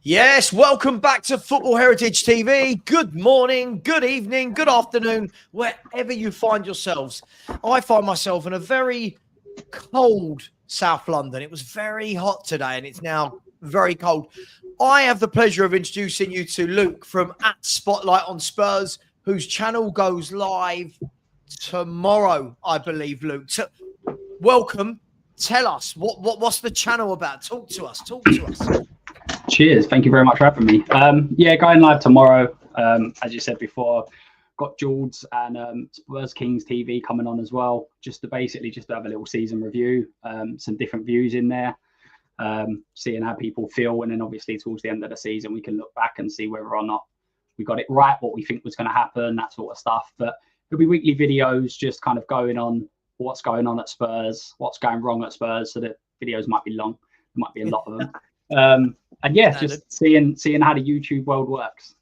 Yes, welcome back to Football Heritage TV. Good morning, good evening, good afternoon, wherever you find yourselves. I find myself in a very cold South London. It was very hot today and it's now very cold. I have the pleasure of introducing you to Luke from @Spotlight on Spurs, whose channel goes live tomorrow, I believe, Luke. So, welcome. Tell us, what's the channel about? Talk to us. Cheers. Thank you very much for having me. Yeah, going live tomorrow. As you said before, got Jules and Spurs Kings TV coming on as well, just to have a little season review, some different views in there, seeing how people feel, and then obviously towards the end of the season we can look back and see whether or not we got it right, what we think was going to happen, that sort of stuff. But there'll be weekly videos just kind of going on what's going on at Spurs, what's going wrong at Spurs, so the videos might be long, there might be a lot of them. And yeah, just seeing how the YouTube world works.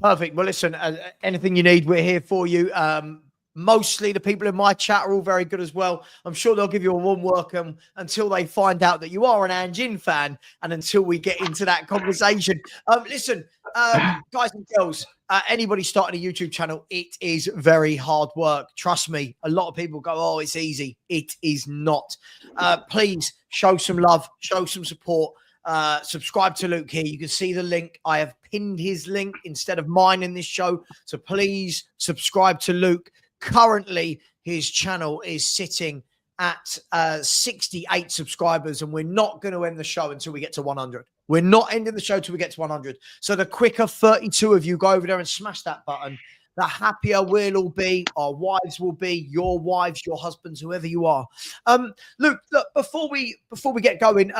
Perfect. Well, listen, anything you need, we're here for you. Mostly the people in my chat are all very good as well. I'm sure they'll give you a warm welcome until they find out that you are an Ange fan and until we get into that conversation. Listen, guys and girls, anybody starting a YouTube channel, it is very hard work. Trust me, a lot of people go, oh, it's easy. It is not. Please show some love, show some support. Subscribe to Luke here. You can see the link. I have pinned his link instead of mine in this show. So please subscribe to Luke. Currently, his channel is sitting at 68 subscribers, and we're not going to end the show until we get to 100. We're not ending the show till we get to 100. So the quicker 32 of you go over there and smash that button, the happier we'll all be, our wives will be, your wives, your husbands, whoever you are. Luke, look, before we get going,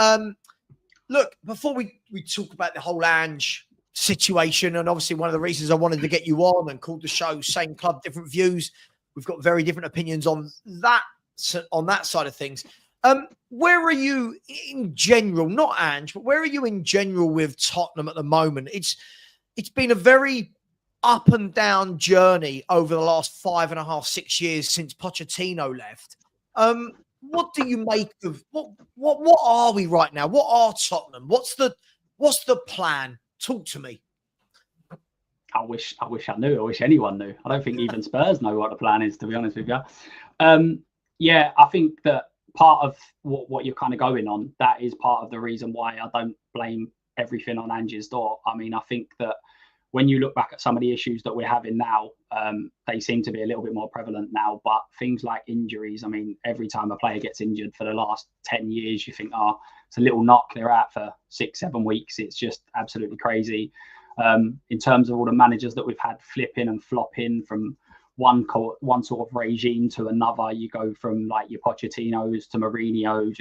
look, before we talk about the whole Ange situation, and obviously one of the reasons I wanted to get you on and called the show Same Club, Different Views. We've got very different opinions on that side of things. Where are you in general, not Ange, but where are you in general with Tottenham at the moment? It's been a very up and down journey over the last 5.5, 6 years since Pochettino left. What do you make of what are we right now? What are Tottenham? What's the plan? Talk to me. I wish I knew. I wish anyone knew. I don't think even Spurs know what the plan is, to be honest with you. Yeah, I think that part of what you're kind of going on, that is part of the reason why I don't blame everything on Ange's door. I mean, I think that when you look back at some of the issues that we're having now, they seem to be a little bit more prevalent now. But things like injuries, I mean, every time a player gets injured for the last 10 years, you think, oh, it's a little knock, they're out for 6-7 weeks. It's just absolutely crazy. In terms of all the managers that we've had flipping and flopping from one sort of regime to another, you go from like your Pochettinos to Mourinho's.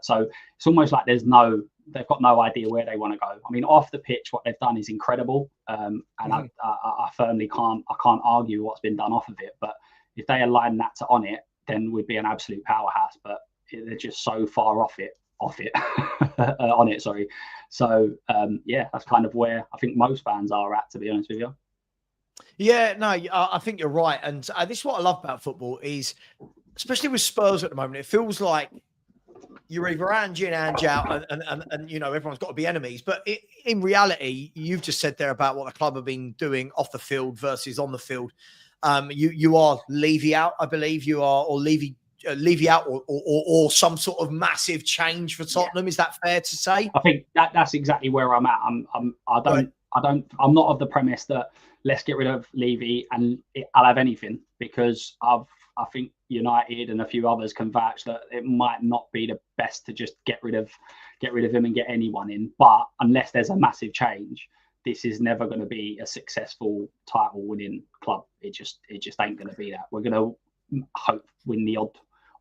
So it's almost like they've got no idea where they want to go. I mean, off the pitch, what they've done is incredible, and I firmly can't argue what's been done off of it. But if they align that to on it, then we'd be an absolute powerhouse. But they're just so far off it. On it, sorry. So yeah, that's kind of where I think most fans are at, to be honest with you. Yeah, no, I think you're right. And this is what I love about football is, especially with Spurs at the moment, it feels like you're either Ange in, Ange out, and you know, everyone's got to be enemies. But in reality, you've just said there about what the club have been doing off the field versus on the field. You are Levy out, I believe you are, or Levy out, or some sort of massive change for Tottenham. Yeah. Is that fair to say? I think that's exactly where I'm at. I'm not of the premise that let's get rid of Levy and I'll have anything, because I think United and a few others can vouch that it might not be the best to just get rid of him and get anyone in. But unless there's a massive change, this is never going to be a successful title winning club. It just ain't going to be that. We're going to hope win the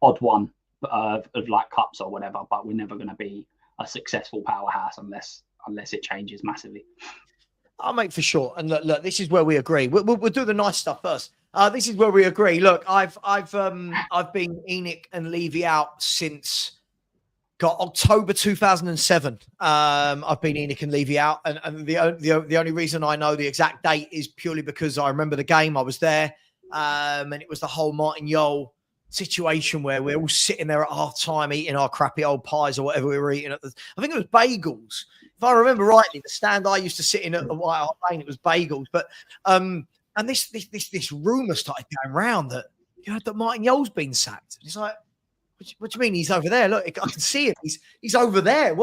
odd one of like cups or whatever, but we're never going to be a successful powerhouse unless it changes massively. I'll make for sure. And look, this is where we agree. We'll do the nice stuff first. This is where we agree. Look, I've been Enoch and Levy out since October 2007. I've been Enoch and Levy out, and the only reason I know the exact date is purely because I remember the game. I was there, and it was the whole Martin Yole situation where we're all sitting there at half time eating our crappy old pies or whatever we were eating I think it was bagels. If I remember rightly, the stand I used to sit in at the White Hart Lane, it was bagels. But and this rumor started going around that that Martin Yole's been sacked. It's like, what do you mean he's over there? Look, I can see him. He's over there.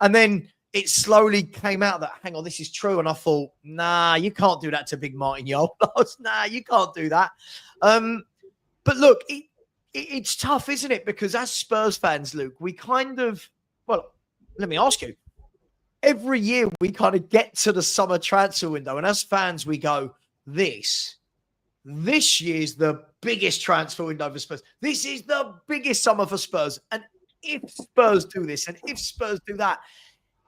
And then it slowly came out that, hang on, this is true. And I thought, nah, you can't do that to big Martin Yole. Nah, you can't do that. But look, it's tough, isn't it? Because as Spurs fans, Luke, we kind of, well, let me ask you. Every year we kind of get to the summer transfer window, and as fans, we go, this year's the biggest transfer window for Spurs. This is the biggest summer for Spurs. And if Spurs do this and if Spurs do that,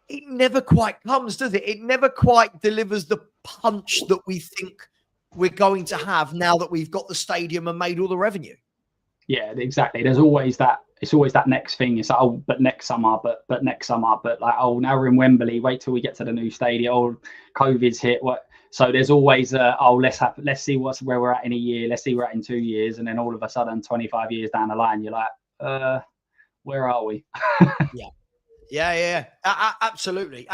it never quite comes, does it? It never quite delivers the punch that we think we're going to have now that we've got the stadium and made all the revenue. Yeah, exactly. There's always that. It's always that next thing. It's like, oh, but next summer, but next summer, but like, oh, now we're in Wembley. Wait till we get to the new stadium. Oh, COVID's hit. What? So there's always let's see where we're at in a year. Let's see where we're at in 2 years, and then all of a sudden, 25 years down the line, you're like, where are we? Yeah. Absolutely.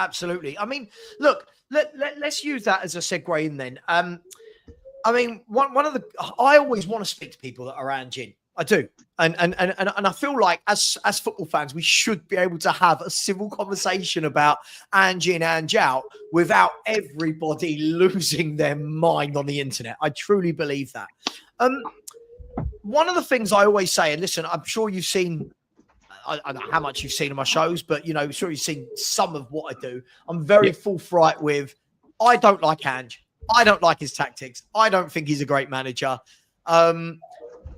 I mean, look, let's use that as a segue in then. I mean, I always want to speak to people that are Ange in. I do. And I feel like as football fans, we should be able to have a civil conversation about Ange in, Ange out without everybody losing their mind on the internet. I truly believe that. One of the things I always say, and listen, I'm sure you've seen, I don't know how much you've seen of my shows, but, I'm sure you've seen some of what I do. I'm very forthright with, I don't like Ange. I don't like his tactics. I don't think he's a great manager.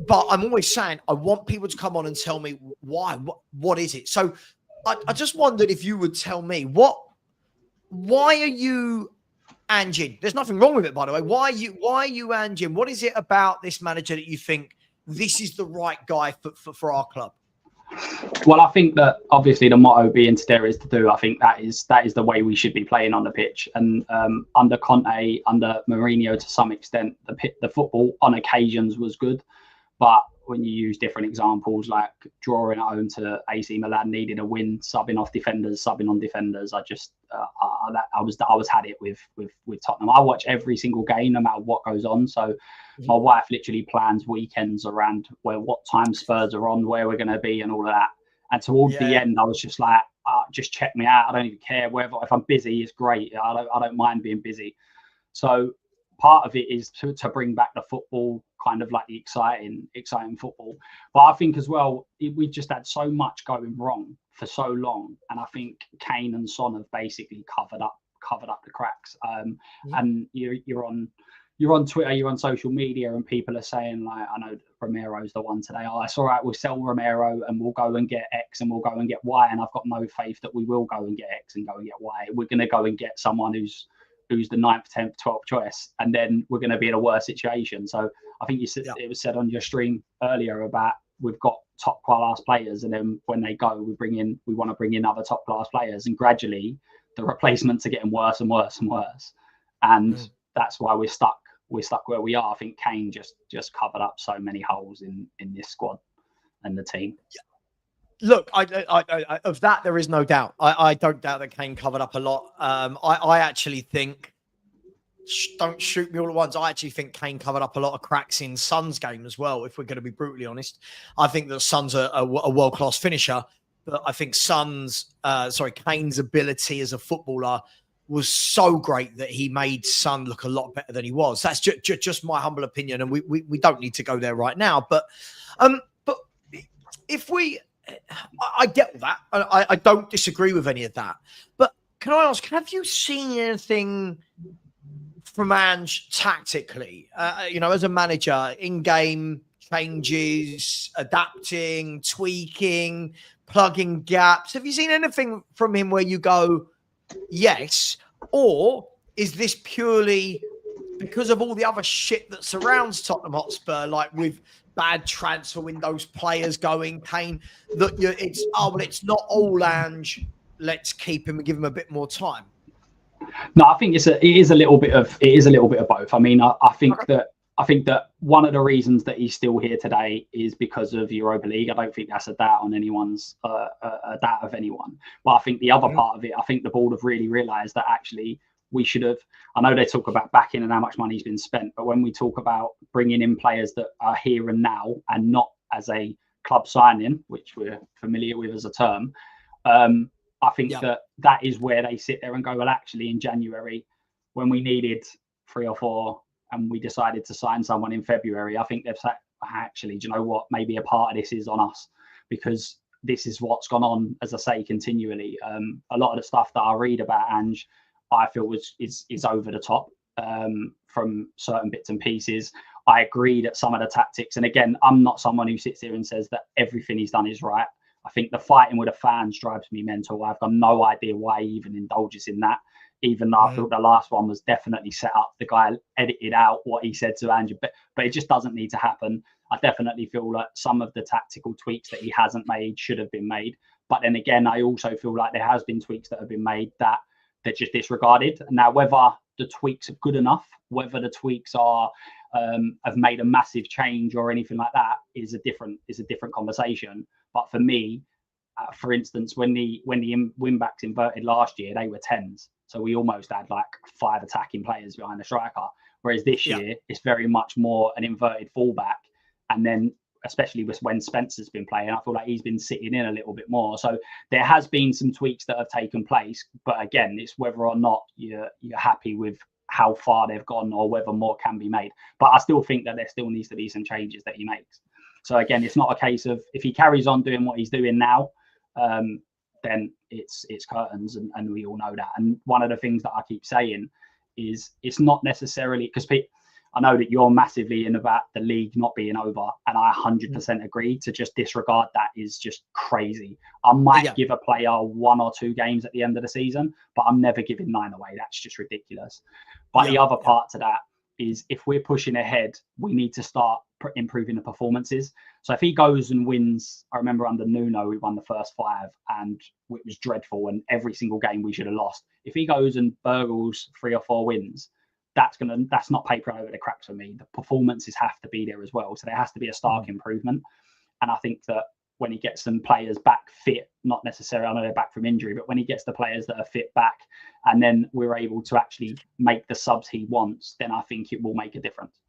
But I'm always saying, I want people to come on and tell me why. What is it? So I just wondered if you would tell me why are you Ange? There's nothing wrong with it, by the way. Why are you Ange? What is it about this manager that you think this is the right guy for our club? Well, I think that obviously the motto being to dare is to do. I think that is the way we should be playing on the pitch. And under Conte, under Mourinho to some extent, the football on occasions was good. But when you use different examples, like drawing at home to AC Milan, needing a win, subbing on defenders, I was had it with Tottenham. I watch every single game, no matter what goes on. So my wife literally plans weekends around what time Spurs are on, where we're going to be, and all of that. And towards the end, I was just like, just check me out. I don't even care if I'm busy. It's great. I don't mind being busy. So part of it is to bring back the football, kind of like the exciting football. But I think as well, we just had so much going wrong for so long, and I think Kane and Son have basically covered up the cracks. And you're on Twitter, you're on social media, and people are saying, like, I know Romero's the one today. Oh, it's all right, we'll sell Romero and we'll go and get X and we'll go and get Y. And I've got no faith that we will go and get X and go and get Y. We're going to go and get someone who's the 9th, 10th, 12th choice, and then we're going to be in a worse situation. So I think it was said on your stream earlier about we've got top class players, and then when they go, we want to bring in other top class players, and gradually the replacements are getting worse and worse and worse, and that's why we're stuck where we are. I think Kane just covered up so many holes in this squad and the team. Look, I of that there is no doubt. I don't doubt that Kane covered up a lot. I actually think, don't shoot me all at once, I actually think Kane covered up a lot of cracks in Son's game as well, if we're going to be brutally honest. I think that Son's a world-class finisher, but I think Kane's ability as a footballer was so great that he made Son look a lot better than he was. That's just my humble opinion, and we don't need to go there right now. But if I get that. I don't disagree with any of that. But can I ask, have you seen anything from Ange tactically, as a manager, in-game changes, adapting, tweaking, plugging gaps? Have you seen anything from him where you go, yes? Or is this purely because of all the other shit that surrounds Tottenham Hotspur, like with bad transfer windows, players going, Kane, that it's not all Ange, let's keep him and give him a bit more time? No, I think it is a little bit of both. I mean, I think I think that one of the reasons that he's still here today is because of Europa League. I don't think that's a doubt on anyone's a doubt of anyone. But I think the other part of it, I think the board have really realised that actually we should have. I know they talk about backing and how much money's been spent, but when we talk about bringing in players that are here and now and not as a club signing, which we're familiar with as a term, I think that is where they sit there and go, well, actually, in January, when we needed 3 or 4 and we decided to sign someone in February, I think they've said, actually, do you know what? Maybe a part of this is on us, because this is what's gone on, as I say, continually. A lot of the stuff that I read about Ange, I feel is over the top from certain bits and pieces. I agree that some of the tactics, and again, I'm not someone who sits here and says that everything he's done is right. I think the fighting with the fans drives me mental. I've got no idea why he even indulges in that. Even though I thought the last one was definitely set up. The guy edited out what he said to Ange, but it just doesn't need to happen. I definitely feel like some of the tactical tweaks that he hasn't made should have been made. But then again, I also feel like there has been tweaks that have been made that they're just disregarded. Now, whether the tweaks are good enough, whether the tweaks are have made a massive change or anything like that is a different conversation. But for me, for instance, when the win backs inverted last year, they were 10s. So we almost had like 5 attacking players behind the striker. Whereas this year, it's very much more an inverted fullback. And then, especially with when Spencer's been playing, I feel like he's been sitting in a little bit more. So there has been some tweaks that have taken place. But again, it's whether or not you're happy with how far they've gone or whether more can be made. But I still think that there still needs to be some changes that he makes. So again, it's not a case of if he carries on doing what he's doing now, then it's curtains, and we all know that. And one of the things that I keep saying is it's not necessarily because I know that you're massively in about the league not being over, and I 100% agree. To just disregard that is just crazy. I might give a player 1 or 2 games at the end of the season, but I'm never giving 9 away. That's just ridiculous. But the other part to that is if we're pushing ahead, we need to start improving the performances. So if he goes and wins, I remember under Nuno, we won the first 5 and it was dreadful, and every single game we should have lost. If he goes and burgles 3 or 4 wins, that's not paper over the cracks for me. The performances have to be there as well. So there has to be a stark improvement. And I think that when he gets some players back fit, not necessarily, I know they're back from injury, but when he gets the players that are fit back, and then we're able to actually make the subs he wants, then I think it will make a difference.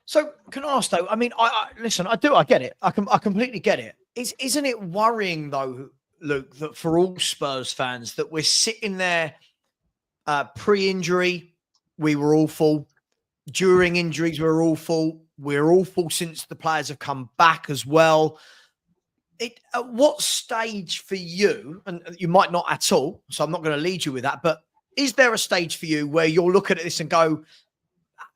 So can I ask though? I mean, I listen. I get it. I completely get it. Isn't it worrying though, Luke, that for all Spurs fans that we're sitting there pre-injury, we were awful. During injuries, we were awful. We're awful since the players have come back as well. At what stage for you, and you might not at all, so I'm not going to lead you with that, but is there a stage for you where you'll look at this and go,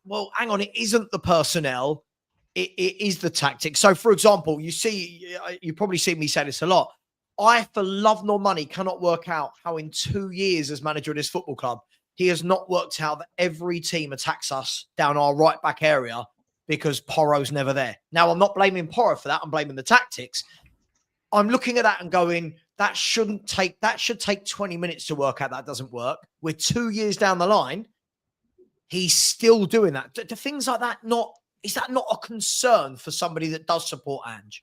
well, hang on, it isn't the personnel, it is the tactics. So, for example, you probably see me say this a lot. I, for love nor money, cannot work out how in 2 years as manager of this football club, he has not worked out that every team attacks us down our right back area because Porro's never there. Now, I'm not blaming Porro for that. I'm blaming the tactics. I'm looking at that and going, that should take 20 minutes to work out. That doesn't work. We're 2 years down the line. He's still doing that. Do things like that is that not a concern for somebody that does support Ange?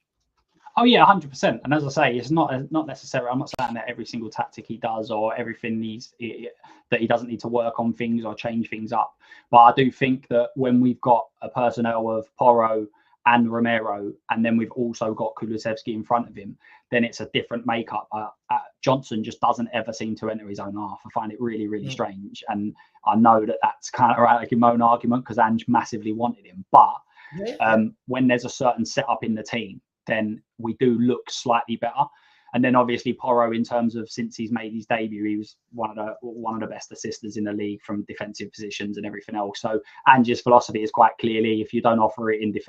Oh yeah, 100%. And as I say, it's not necessary. I'm not saying that every single tactic he does or everything that he doesn't need to work on things or change things up. But I do think that when we've got a personnel of Porro and Romero, and then we've also got Kulusevski in front of him, then it's a different makeup. Johnson just doesn't ever seem to enter his own half. I find it really, really strange. And I know that that's kind of like a own argument because Ange massively wanted him. But when there's a certain setup in the team, then we do look slightly better. And then obviously Porro, in terms of since he's made his debut, he was one of the best assisters in the league from defensive positions and everything else. So Ange's philosophy is quite clearly, if you don't offer it in if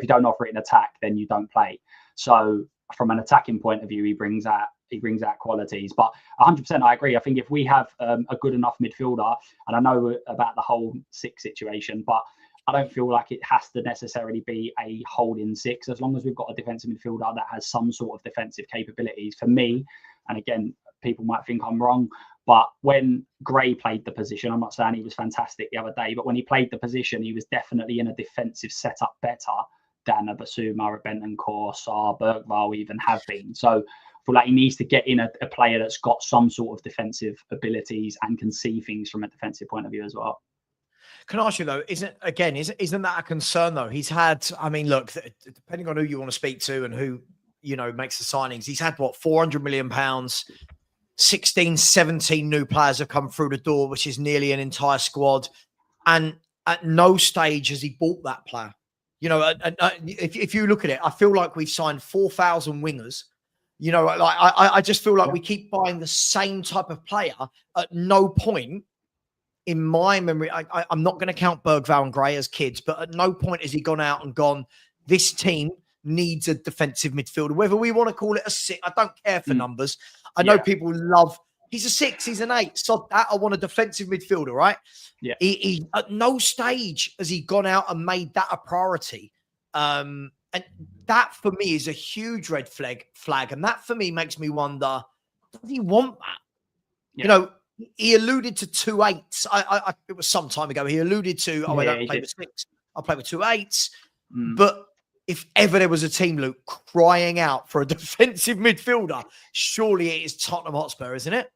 you don't offer it in attack, then you don't play. So from an attacking point of view, he brings out qualities. But 100%, I agree. I think if we have a good enough midfielder, and I know about the whole 6 situation, but I don't feel like it has to necessarily be a holding 6, as long as we've got a defensive midfielder that has some sort of defensive capabilities. For me, and again, people might think I'm wrong, but when Gray played the position, I'm not saying he was fantastic the other day, but when he played the position, he was definitely in a defensive setup better than a Basuma, a Bentancur, Sarr, Bergvall even have been. So I feel like he needs to get in a player that's got some sort of defensive abilities and can see things from a defensive point of view as well. Can I ask you though, isn't that a concern though? He's had, I mean, look, depending on who you want to speak to and who, you know, makes the signings, he's had what, £400 million, 16, 17 new players have come through the door, which is nearly an entire squad. And at no stage has he bought that player. You know, if you look at it, I feel like we've signed 4,000 wingers. You know, like I just feel like we keep buying the same type of player. At no point in my memory, I'm not going to count Bergvall and Gray as kids, but at no point has he gone out and gone, this team needs a defensive midfielder. Whether we want to call it a 6, I don't care for numbers. I know people love, he's a 6, he's an 8. So that I want a defensive midfielder, right? Yeah. He at no stage has he gone out and made that a priority. And that for me is a huge red flag. And that for me makes me wonder, does he want that? Yeah. You know, he alluded to 2 8s. It was some time ago. He alluded to, I don't play with 6. I play with 2 8s. But if ever there was a team, Luke, crying out for a defensive midfielder, surely it is Tottenham Hotspur, isn't it?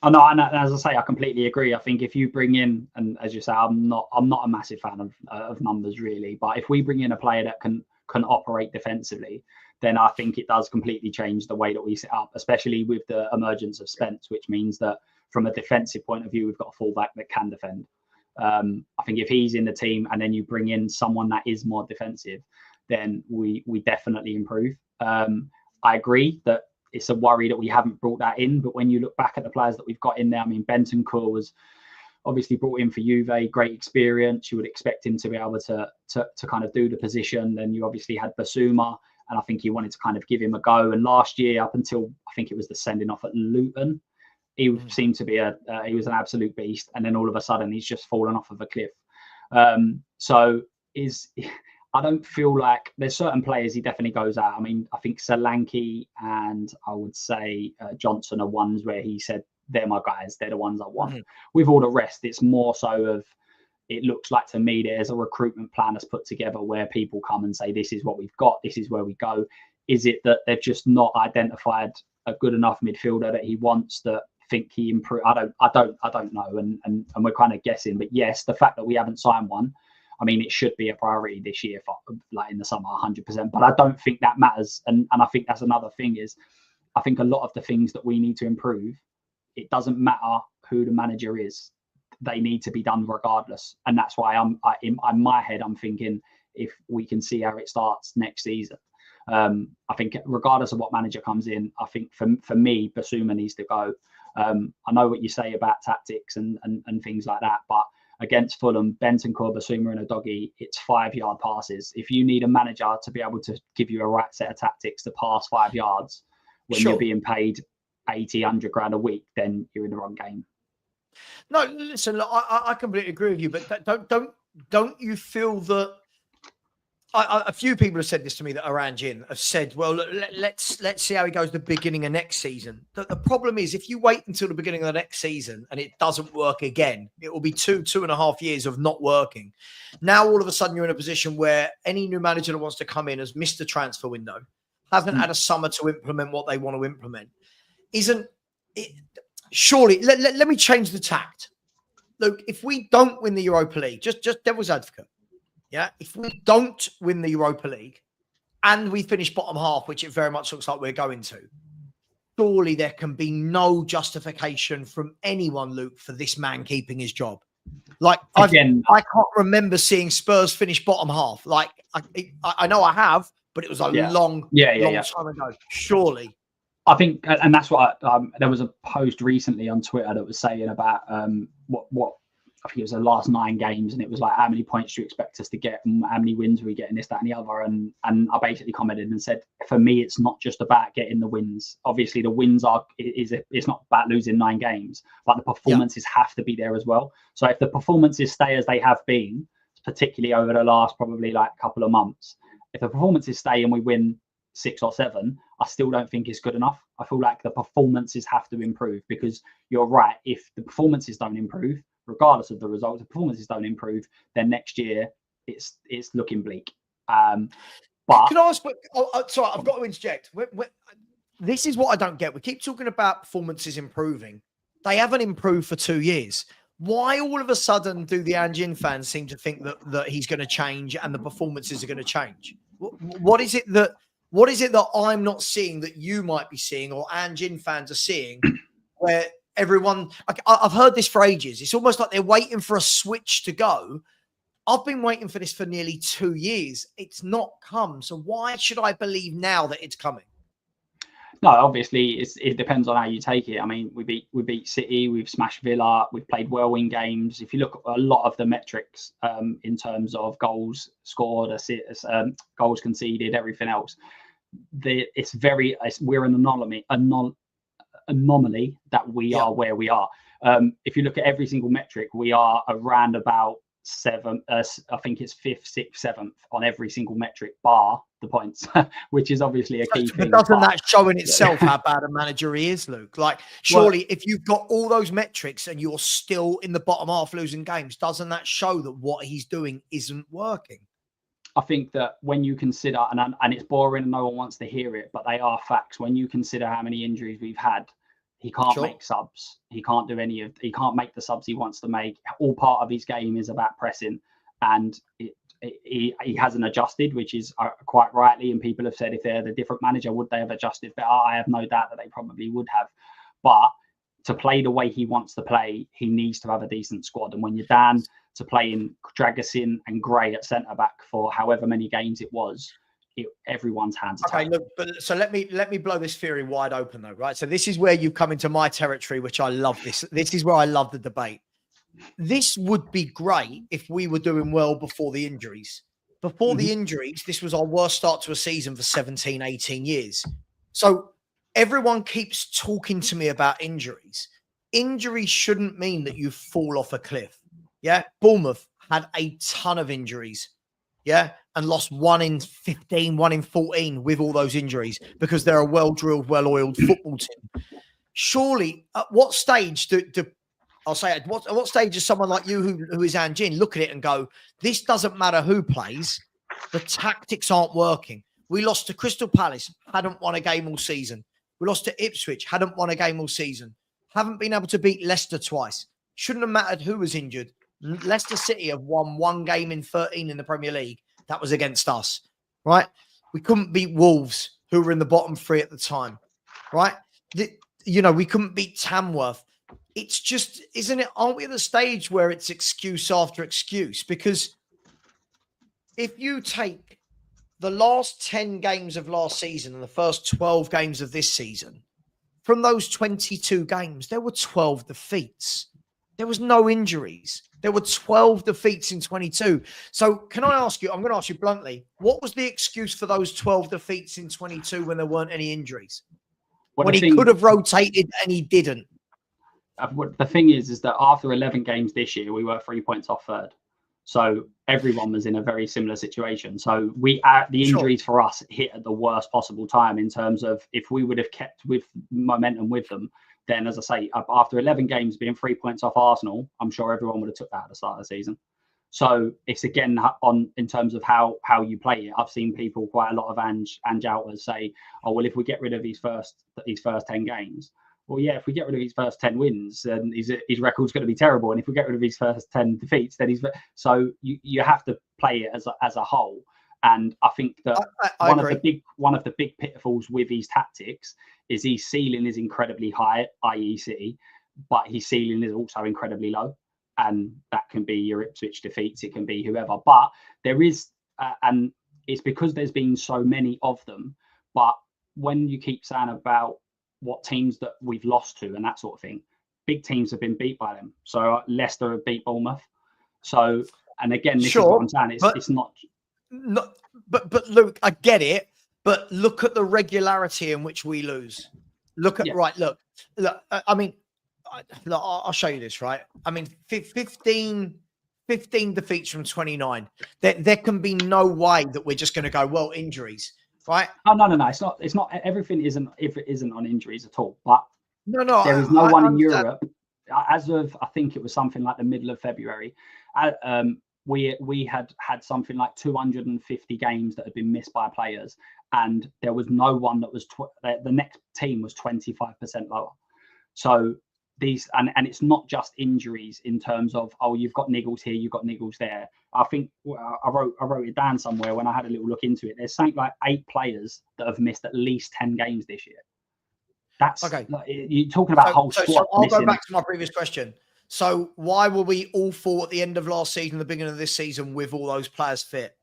Oh, no, and as I say, I completely agree. I think if you bring in, and as you say, I'm not a massive fan of numbers really, but if we bring in a player that can operate defensively, then I think it does completely change the way that we set up, especially with the emergence of Spence, which means that from a defensive point of view, we've got a fullback that can defend. I think if he's in the team and then you bring in someone that is more defensive, then we definitely improve. I agree that it's a worry that we haven't brought that in, but when you look back at the players that we've got in there, I mean, Bentancur was obviously brought in for Juve, great experience. You would expect him to be able to kind of do the position. Then you obviously had Basuma, and I think he wanted to kind of give him a go. And last year, up until I think it was the sending off at Luton, he seemed to be he was an absolute beast. And then all of a sudden, he's just fallen off of a cliff. I don't feel like there's certain players he definitely goes out. I mean, I think Solanke and I would say Johnson are ones where he said, they're my guys, they're the ones I want. With all the rest, it's more so of, it looks like to me there's a recruitment plan that's put together where people come and say, this is what we've got, this is where we go. Is it that they've just not identified a good enough midfielder that he wants, that think he improved? I don't know, and we're kind of guessing. But yes, the fact that we haven't signed one, I mean, it should be a priority this year, for like in the summer, 100%. But I don't think that matters, and I think that's another thing is, I think a lot of the things that we need to improve, it doesn't matter who the manager is, they need to be done regardless. And that's why in my head, I'm thinking if we can see how it starts next season. I think regardless of what manager comes in, I think for me, Basuma needs to go. I know what you say about tactics and things like that, but against Fulham, Bentancur, Basuma and a doggy, it's 5-yard passes. If you need a manager to be able to give you a right set of tactics to pass 5 yards when you're being paid 80, 100 grand a week, then you're in the wrong game. No, listen, look, I completely agree with you, but don't you feel that a few people have said this to me that are Ange have said, well, look, let's see how he goes the beginning of next season. The problem is if you wait until the beginning of the next season and it doesn't work again, it will be 2.5 years of not working. Now, all of a sudden, you're in a position where any new manager that wants to come in has missed the transfer window, hasn't had a summer to implement what they want to implement. Isn't it? Surely, let me change the tact. Look, if we don't win the Europa League, just devil's advocate, yeah, if we don't win the Europa League and we finish bottom half, which it very much looks like we're going to, surely there can be no justification from anyone, Luke, for this man keeping his job. Like, I can't remember seeing Spurs finish bottom half. Like, I know I have, but it was a long time ago. Surely. I think, and that's what there was a post recently on Twitter that was saying about what I think it was the last 9 games, and it was like, how many points do you expect us to get, and how many wins are we getting, this, that, and the other. And I basically commented and said, for me, it's not just about getting the wins. Obviously, the wins it's not about losing 9 games, but the performances have to be there as well. So if the performances stay as they have been, particularly over the last probably like couple of months, if the performances stay and we win 6 or 7, I still don't think it's good enough. I feel like the performances have to improve, because you're right. If the performances don't improve, regardless of the results, the performances don't improve, then next year it's looking bleak. But can I ask? Sorry, I've got to interject. This is what I don't get. We keep talking about performances improving. They haven't improved for 2 years. Why all of a sudden do the Ange fans seem to think that he's going to change and the performances are going to change? What is it that I'm not seeing that you might be seeing, or Ange fans are seeing, where everyone? I've heard this for ages. It's almost like they're waiting for a switch to go. I've been waiting for this for nearly 2 years. It's not come. So why should I believe now that it's coming? No, obviously it depends on how you take it. I mean, we beat City, we've smashed Villa, we've played well in games. If you look at a lot of the metrics in terms of goals scored, goals conceded, everything else, we're an anomaly that we are where we are. If you look at every single metric, we are around about 7th, I think it's 5th, 6th, 7th on every single metric, bar the points, which is obviously a key thing. Doesn't that show in itself how bad a manager he is, Luke? Like, surely if you've got all those metrics and you're still in the bottom half losing games, doesn't that show that what he's doing isn't working? I think that when you consider, and it's boring and no one wants to hear it, but they are facts. When you consider how many injuries we've had, he can't make subs. He can't do he can't make the subs he wants to make. All part of his game is about pressing, and he hasn't adjusted, which is quite rightly. And people have said, if they had a different manager, would they have adjusted better? I have no doubt that they probably would have. But to play the way he wants to play, he needs to have a decent squad. And when you're down to playing Dragusin and Gray at centre back for however many games it was, everyone's hands are tied. Look, but so let me blow this theory wide open though, right? So this is where you come into my territory, which I love. This is where I love the debate. This would be great if we were doing well before the injuries. Before the injuries, this was our worst start to a season for 17, 18 years. So everyone keeps talking to me about injuries. Injuries shouldn't mean that you fall off a cliff. Yeah. Bournemouth had a ton of injuries. Yeah. And lost 1 in 15, 1 in 14 with all those injuries, because they're a well-drilled, well-oiled football team. Surely, at what stage I'll say at what stage does someone like you who is Ange look at it and go, this doesn't matter who plays, the tactics aren't working. We lost to Crystal Palace, hadn't won a game all season. We lost to Ipswich, hadn't won a game all season. Haven't been able to beat Leicester twice. Shouldn't have mattered who was injured. Leicester City have won 1 game in 13 in the Premier League. That was against us, right? We couldn't beat Wolves, who were in the bottom 3 at the time, right? We couldn't beat Tamworth. It's just, isn't it? Aren't we at the stage where it's excuse after excuse? Because if you take the last 10 games of last season and the first 12 games of this season, from those 22 games, there were 12 defeats. There was no injuries. There were 12 defeats in 22. So can I ask you, I'm going to ask you bluntly, what was the excuse for those 12 defeats in 22 when there weren't any injuries? When he could have rotated and he didn't. The thing is that after 11 games this year, we were 3 points off third. So everyone was in a very similar situation. So the injuries for us hit at the worst possible time, in terms of, if we would have kept with momentum with them, then, as I say, after 11 games being 3 points off Arsenal, I'm sure everyone would have took that at the start of the season. So it's again in terms of how you play it. I've seen people, quite a lot of Ange outers, say, "Oh well, if we get rid of his first 10 games, well, yeah, if we get rid of his first 10 wins, then his record's going to be terrible. And if we get rid of his first 10 defeats, then so you have to play it as a whole." And I think that one of the big pitfalls with his tactics is his ceiling is incredibly high, i.e. City, but his ceiling is also incredibly low. And that can be your Ipswich defeats, it can be whoever. But there is, and it's because there's been so many of them. But when you keep saying about what teams that we've lost to and that sort of thing, big teams have been beat by them. So Leicester have beat Bournemouth. So, and again, this is what I'm saying. It's not. But Luke, I get it. But look at the regularity in which we lose. Look. I mean, I'll show you this, right? I mean, 15 defeats from 29. There can be no way that we're just going to go, well, injuries. right? Oh no. It's not. Everything isn't if it isn't on injuries at all. But No. there is no one in understand. Europe as of I think it was something like the middle of February. We had something like 250 games that had been missed by players, and there was no one that was the next team was 25% lower. So these and it's not just injuries in terms of you've got niggles here, you've got niggles there. I think I wrote it down somewhere when I had a little look into it. There's something like 8 players that have missed at least 10 games this year. That's okay. Like, you're talking about whole squad. So I'll missing. go back to my previous question. So why were we all 4 at the end of last season, the beginning of this season, with all those players fit?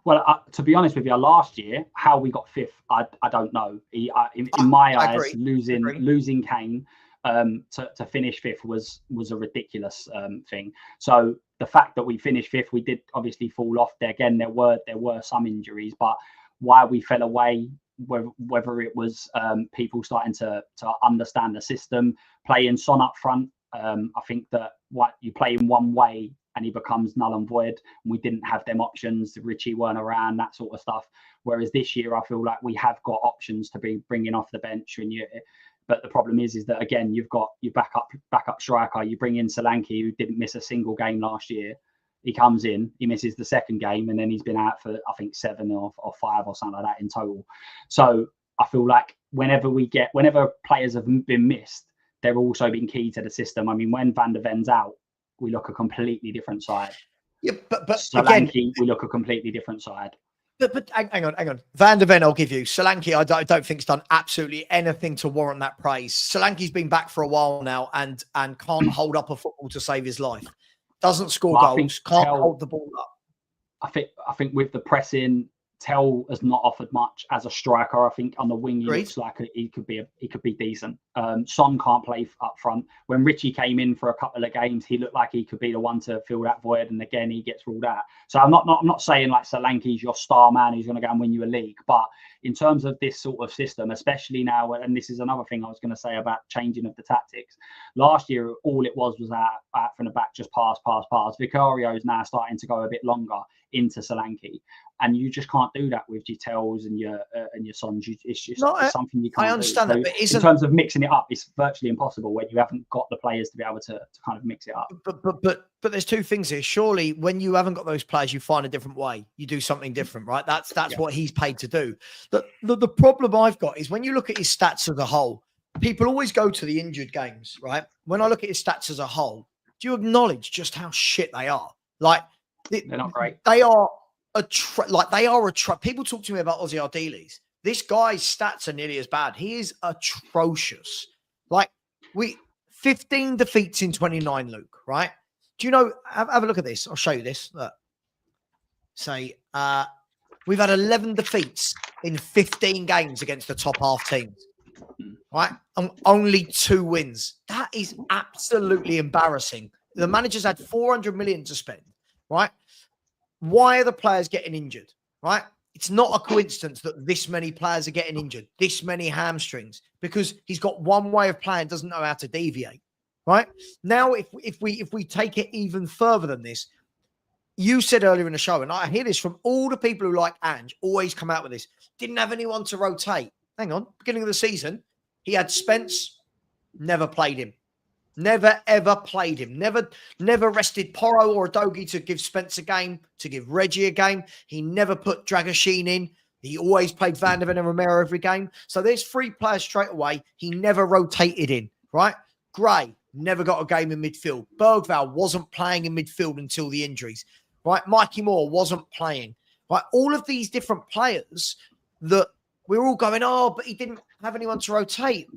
Well, to be honest with you, last year how we got 5th, I don't know. In my eyes, losing Kane to finish 5th was a ridiculous thing. So the fact that we finished 5th, we did obviously fall off there. Again, there were some injuries, but why we fell away, whether it was people starting to understand the system, playing Son up front. I think that what you play in one way and he becomes null and void. And we didn't have them options. Richie weren't around, that sort of stuff. Whereas this year, I feel like we have got options to be bringing off the bench. But the problem is that again, you've got your backup striker. You bring in Solanke, who didn't miss a single game last year. He comes in, he misses the second game, and then he's been out for I think 7 or 5 or something like that in total. So I feel like whenever players have been missed, they're also been key to the system. I mean, when Van der Ven's out, we look a completely different side. Yeah, but Solanke, again, we look a completely different side. But hang on. Van der Ven, I'll give you. Solanke, I don't think has done absolutely anything to warrant that praise. Solanke's been back for a while now and can't hold up a football to save his life. Doesn't score goals, can't hold the ball up. I think with the pressing, Tell has not offered much as a striker. I think on the wing he looks like he could be decent. Son can't play up front. When Richie came in for a couple of games, he looked like he could be the one to fill that void, and again he gets ruled out. So I'm not saying like Solanke's your star man who's going to go and win you a league, but in terms of this sort of system, especially now, and this is another thing I was going to say about changing of the tactics. Last year, all it was out from the back, just pass. Vicario is now starting to go a bit longer into Solanke, and you just can't do that with your Tells and your Sons. It's just something you can't. I understand do. that, so in terms of mixing it up, it's virtually impossible when you haven't got the players to be able to kind of mix it up. But there's 2 things here. Surely, when you haven't got those players, you find a different way. You do something different, right? That's what he's paid to do. The problem I've got is when you look at his stats as a whole, people always go to the injured games, right? When I look at his stats as a whole, do you acknowledge just how shit they are? Like, they're not great. They are people talk to me about Ozzy Ardiles. This guy's stats are nearly as bad. He is atrocious. Like 15 defeats in 29, Luke, right? Do you know, have a look at this. I'll show you this. Look. Say, we've had 11 defeats in 15 games against the top half teams, right? And only 2 wins. That is absolutely embarrassing. The manager's had 400 million to spend, right? Why are the players getting injured, right? It's not a coincidence that this many players are getting injured, this many hamstrings, because he's got one way of playing, doesn't know how to deviate, right? Now, if we take it even further than this, you said earlier in the show, and I hear this from all the people who like Ange, always come out with this, didn't have anyone to rotate. Hang on, beginning of the season, he had Spence, never played him. Never, ever played him. Never rested Porro or Udogie to give Spence a game, to give Reggie a game. He never put Dragoshin in. He always played Van der Ven and Romero every game. So there's 3 players straight away. He never rotated in, right? Gray never got a game in midfield. Bergvall wasn't playing in midfield until the injuries, right? Mikey Moore wasn't playing, right? All of these different players that we're all going, but he didn't have anyone to rotate.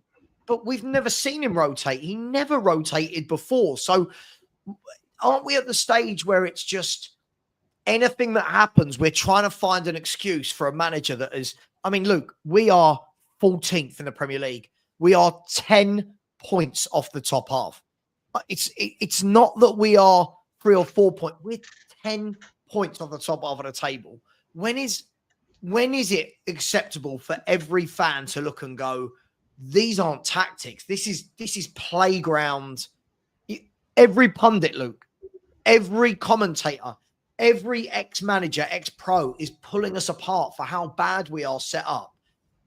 But we've never seen him rotate. He never rotated before. So aren't we at the stage where it's just anything that happens, we're trying to find an excuse for a manager that is, I mean, Luke, we are 14th in the Premier League. We are 10 points off the top half. It's not that we are 3 or 4 points. We're 10 points off the top half of the table. When is it acceptable for every fan to look and go, these aren't tactics. This is playground. Every pundit, Luke, every commentator, every ex-manager, ex-pro is pulling us apart for how bad we are set up.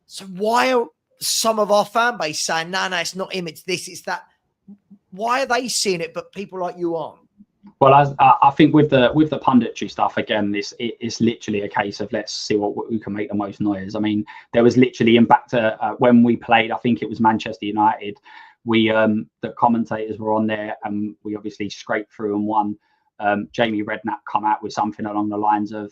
So why are some of our fan base saying, no, it's not him, it's this, it's that? Why are they seeing it, but people like you aren't? Well, I think with the punditry stuff, again, it's literally a case of let's see who can make the most noise. I mean, there was literally in back to when we played, I think it was Manchester United. We the commentators were on there, and we obviously scraped through and won. Jamie Redknapp come out with something along the lines of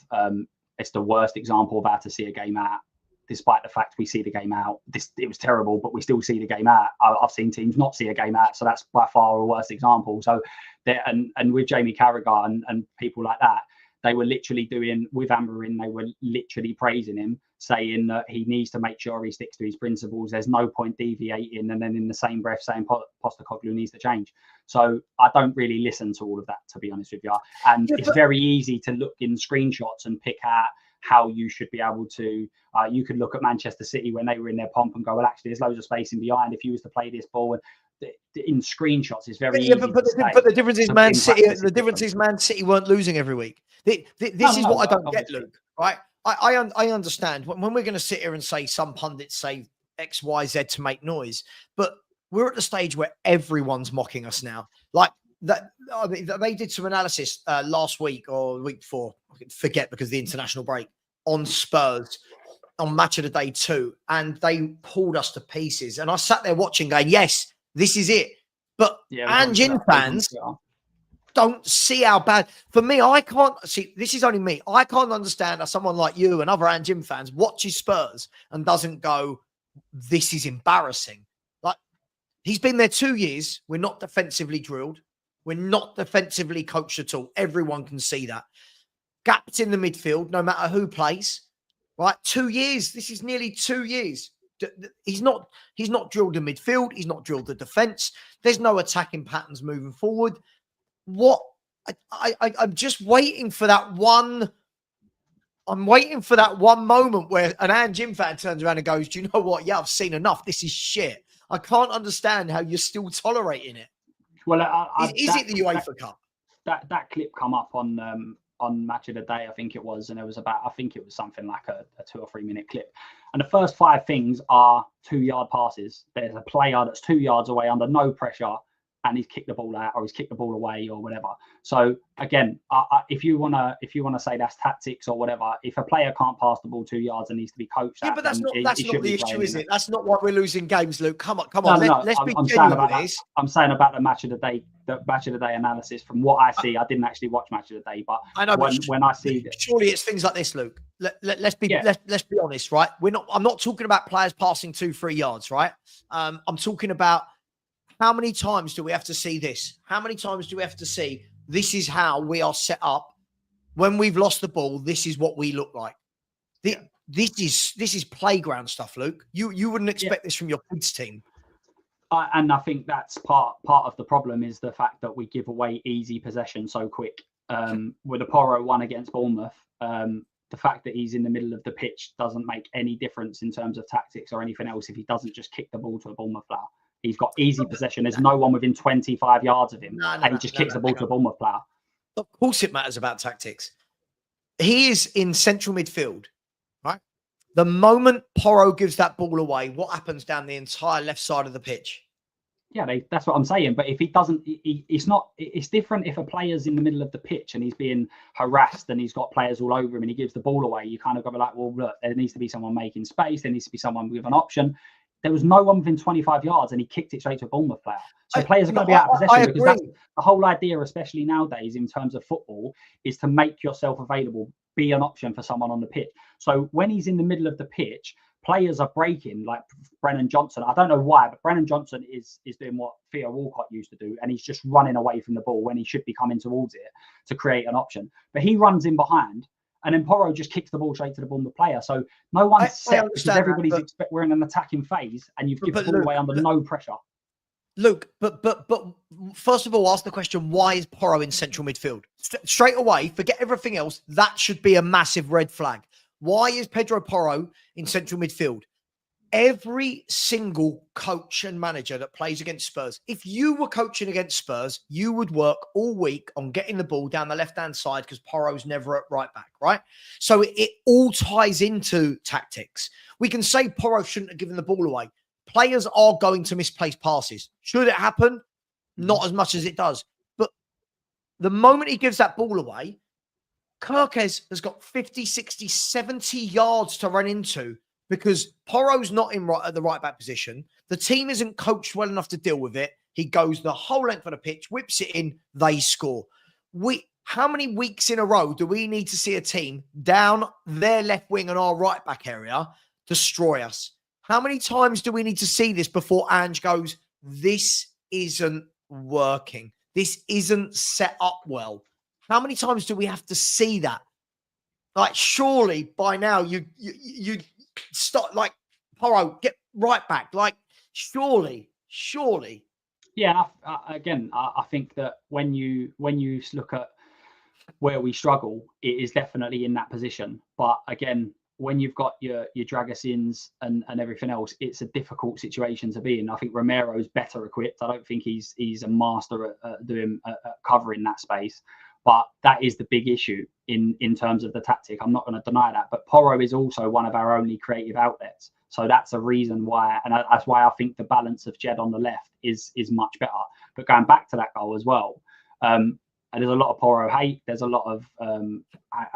it's the worst example of how to see a game out. Despite the fact we see the game out, it was terrible, but we still see the game out. I've seen teams not see a game out, so that's by far a worse example. So, and with Jamie Carragher and people like that, they were literally doing with Amorim. They were literally praising him, saying that he needs to make sure he sticks to his principles. There's no point deviating, and then in the same breath saying Postecoglou needs to change. So I don't really listen to all of that, to be honest with you. And it's very easy to look in screenshots and pick out how you should be able to, you could look at Manchester City when they were in their pomp and go, well, actually, there's loads of space in behind. If you was to play this ball, and in screenshots, it's very easy. But the difference is Man City. The difference is Man City weren't losing every week. This is what I don't get, Luke. Right? I understand when we're going to sit here and say some pundits say X, Y, Z to make noise, but we're at the stage where everyone's mocking us now. Like that, I mean, they did some analysis last week or the week before. I forget because of the international break on Spurs on Match of the Day 2, and they pulled us to pieces. And I sat there watching, going, "Yes, this is it." But Ange fans don't see how bad. For me, I can't see. This is only me. I can't understand how someone like you and other Ange fans watches Spurs and doesn't go, "This is embarrassing." Like he's been there 2 years. We're not defensively drilled. We're not defensively coached at all. Everyone can see that. Gaps in the midfield, no matter who plays. Right? 2 years. This is nearly 2 years. He's not drilled the midfield. He's not drilled the defense. There's no attacking patterns moving forward. What? I'm just waiting for that one. I'm waiting for that one moment where an Ange fan turns around and goes, "Do you know what? Yeah, I've seen enough. This is shit." I can't understand how you're still tolerating it. Well, is it the UEFA Cup? That clip come up on Match of the Day, I think it was, and it was about, I think it was something like a 2 or 3 minute clip. And the first 5 things are 2-yard passes. There's a player that's 2 yards away under no pressure, and he's kicked the ball out or he's kicked the ball away or whatever. So again, if you wanna say that's tactics or whatever, if a player can't pass the ball 2 yards and needs to be coached, but that's not the issue, is it? That's not why we're losing games, Luke. Come on. No. Let's be genuine with this. I'm saying about the Match of the Day. The Match of the Day analysis, from what I see, I didn't actually watch Match of the Day, but I know when I see that, surely it's things like this, Luke. Let's be honest, right? I'm not talking about players passing 2-3 yards, right? I'm talking about how many times do we have to see this? How many times do we have to see this is how we are set up when we've lost the ball? This is what we look like. This is playground stuff, Luke. You wouldn't expect this from your kids' team. And I think that's part of the problem is the fact that we give away easy possession so quick. With the Porro one against Bournemouth, the fact that he's in the middle of the pitch doesn't make any difference in terms of tactics or anything else if he doesn't just kick the ball to a Bournemouth player. He's got easy possession. There's no one within 25 yards of him, and he just kicks the ball to a Bournemouth player. Of course it matters about tactics. He is in central midfield, right? The moment Porro gives that ball away, what happens down the entire left side of the pitch? Yeah, that's what I'm saying. But if he doesn't, it's different if a player's in the middle of the pitch and he's being harassed and he's got players all over him and he gives the ball away. You kind of go like, well, look, there needs to be someone making space. There needs to be someone with an option. There was no one within 25 yards and he kicked it straight to a Bournemouth player. So players are going to be out of possession because that's the whole idea, especially nowadays in terms of football, is to make yourself available, be an option for someone on the pitch. So when he's in the middle of the pitch, players are breaking, like Brennan Johnson. I don't know why, but Brennan Johnson is doing what Theo Walcott used to do, and he's just running away from the ball when he should be coming towards it to create an option. But he runs in behind, and then Porro just kicks the ball straight to the Bournemouth player. So no one's set because everybody's we're in an attacking phase, and you've given the ball away under no pressure. Luke, but first of all, ask the question: why is Porro in central midfield? Straight away, forget everything else. That should be a massive red flag. Why is Pedro Porro in central midfield? every single coach and manager that plays against Spurs, if you were coaching against Spurs, you would work all week on getting the ball down the left-hand side because Porro's never at right back, right? So it all ties into tactics. We can say Porro shouldn't have given the ball away. Players are going to misplace passes. Should it happen? Not as much as it does. But the moment he gives that ball away, Kirkes has got 50, 60, 70 yards to run into because Porro's not in at the right back position. The team isn't coached well enough to deal with it. He goes the whole length of the pitch, whips it in, they score. How many weeks in a row do we need to see a team down their left wing and our right back area destroy us? How many times do we need to see this before Ange goes, this isn't working? This isn't set up well. How many times do we have to see that? Like, surely by now you stop, like, Porro, get right back. Like, surely. Yeah, I think that when you look at where we struggle, it is definitely in that position. But again, when you've got your Dragosins and everything else, it's a difficult situation to be in. I think Romero's better equipped. I don't think he's a master at doing covering that space. But that is the big issue in terms of the tactic. I'm not going to deny that. But Porro is also one of our only creative outlets. So that's a reason why, and that's why I think the balance of Jed on the left is much better. But going back to that goal as well, there's a lot of Porro hate. There's a lot of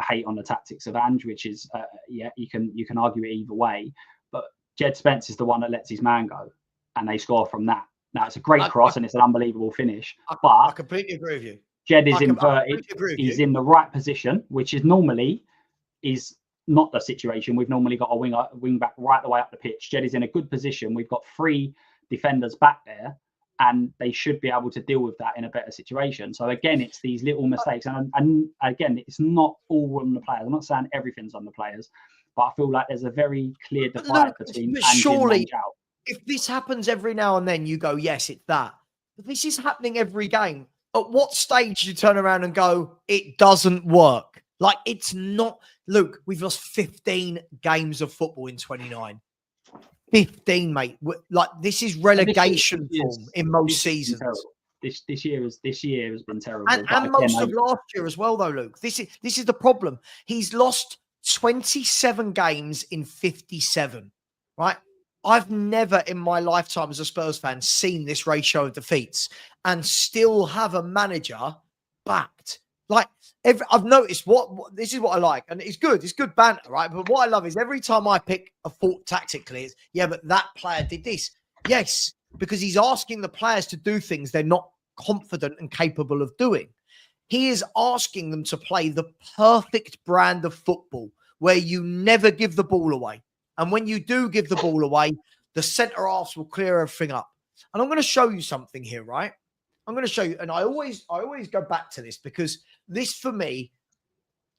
hate on the tactics of Ange, which is, you can argue it either way. But Jed Spence is the one that lets his man go, and they score from that. Now, it's a great cross, and it's an unbelievable finish. I completely agree with you. Jed is inverted. He's in the right position, which is normally not the situation. We've normally got a wing back right the way up the pitch. Jed is in a good position. We've got 3 defenders back there, and they should be able to deal with that in a better situation. So again, it's these little mistakes, and again, it's not all on the players. I'm not saying everything's on the players, but I feel like there's a very clear divide between Ange and Ange out. If this happens every now and then, you go, yes, it's that. But this is happening every game. At what stage do you turn around and go, it doesn't work? Like, it's not. Luke, we've lost 15 games of football in 29. 15, mate. Like, this is relegation form in most seasons. This year has been terrible. And most of last year as well, though, Luke. This is the problem. He's lost 27 games in 57, right? I've never in my lifetime as a Spurs fan seen this ratio of defeats and still have a manager backed. Like, I've noticed this is what I like, and it's good. It's good banter, right? But what I love is every time I pick a fault tactically, it's, yeah, but that player did this. Yes, because he's asking the players to do things they're not confident and capable of doing. He is asking them to play the perfect brand of football where you never give the ball away. And when you do give the ball away, the centre halves will clear everything up. And I'm going to show you something here, right? I'm going to show you. And I always go back to this because this, for me,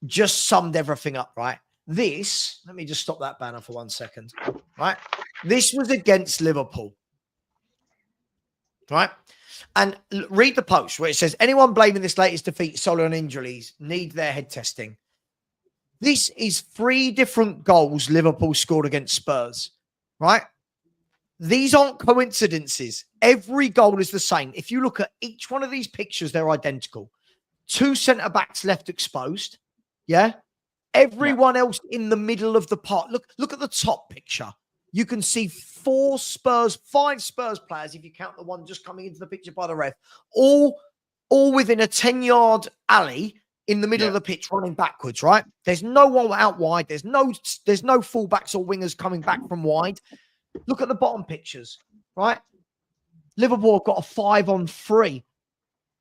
just summed everything up, right? This, let me just stop that banner for 1 second, right? This was against Liverpool, right? And read the post where it says, anyone blaming this latest defeat solely on injuries need their head testing. This is 3 different goals Liverpool scored against Spurs, right? These aren't coincidences. Every goal is the same. If you look at each one of these pictures, they're identical. 2 centre-backs left exposed, yeah? Everyone else in the middle of the park. Look at the top picture. You can see 5 Spurs players, if you count the one just coming into the picture by the ref, all within a 10-yard alley in the middle of the pitch running backwards, right? There's no one out wide. There's no fullbacks or wingers coming back from wide. Look at the bottom pictures, right? Liverpool have got a 5-on-3.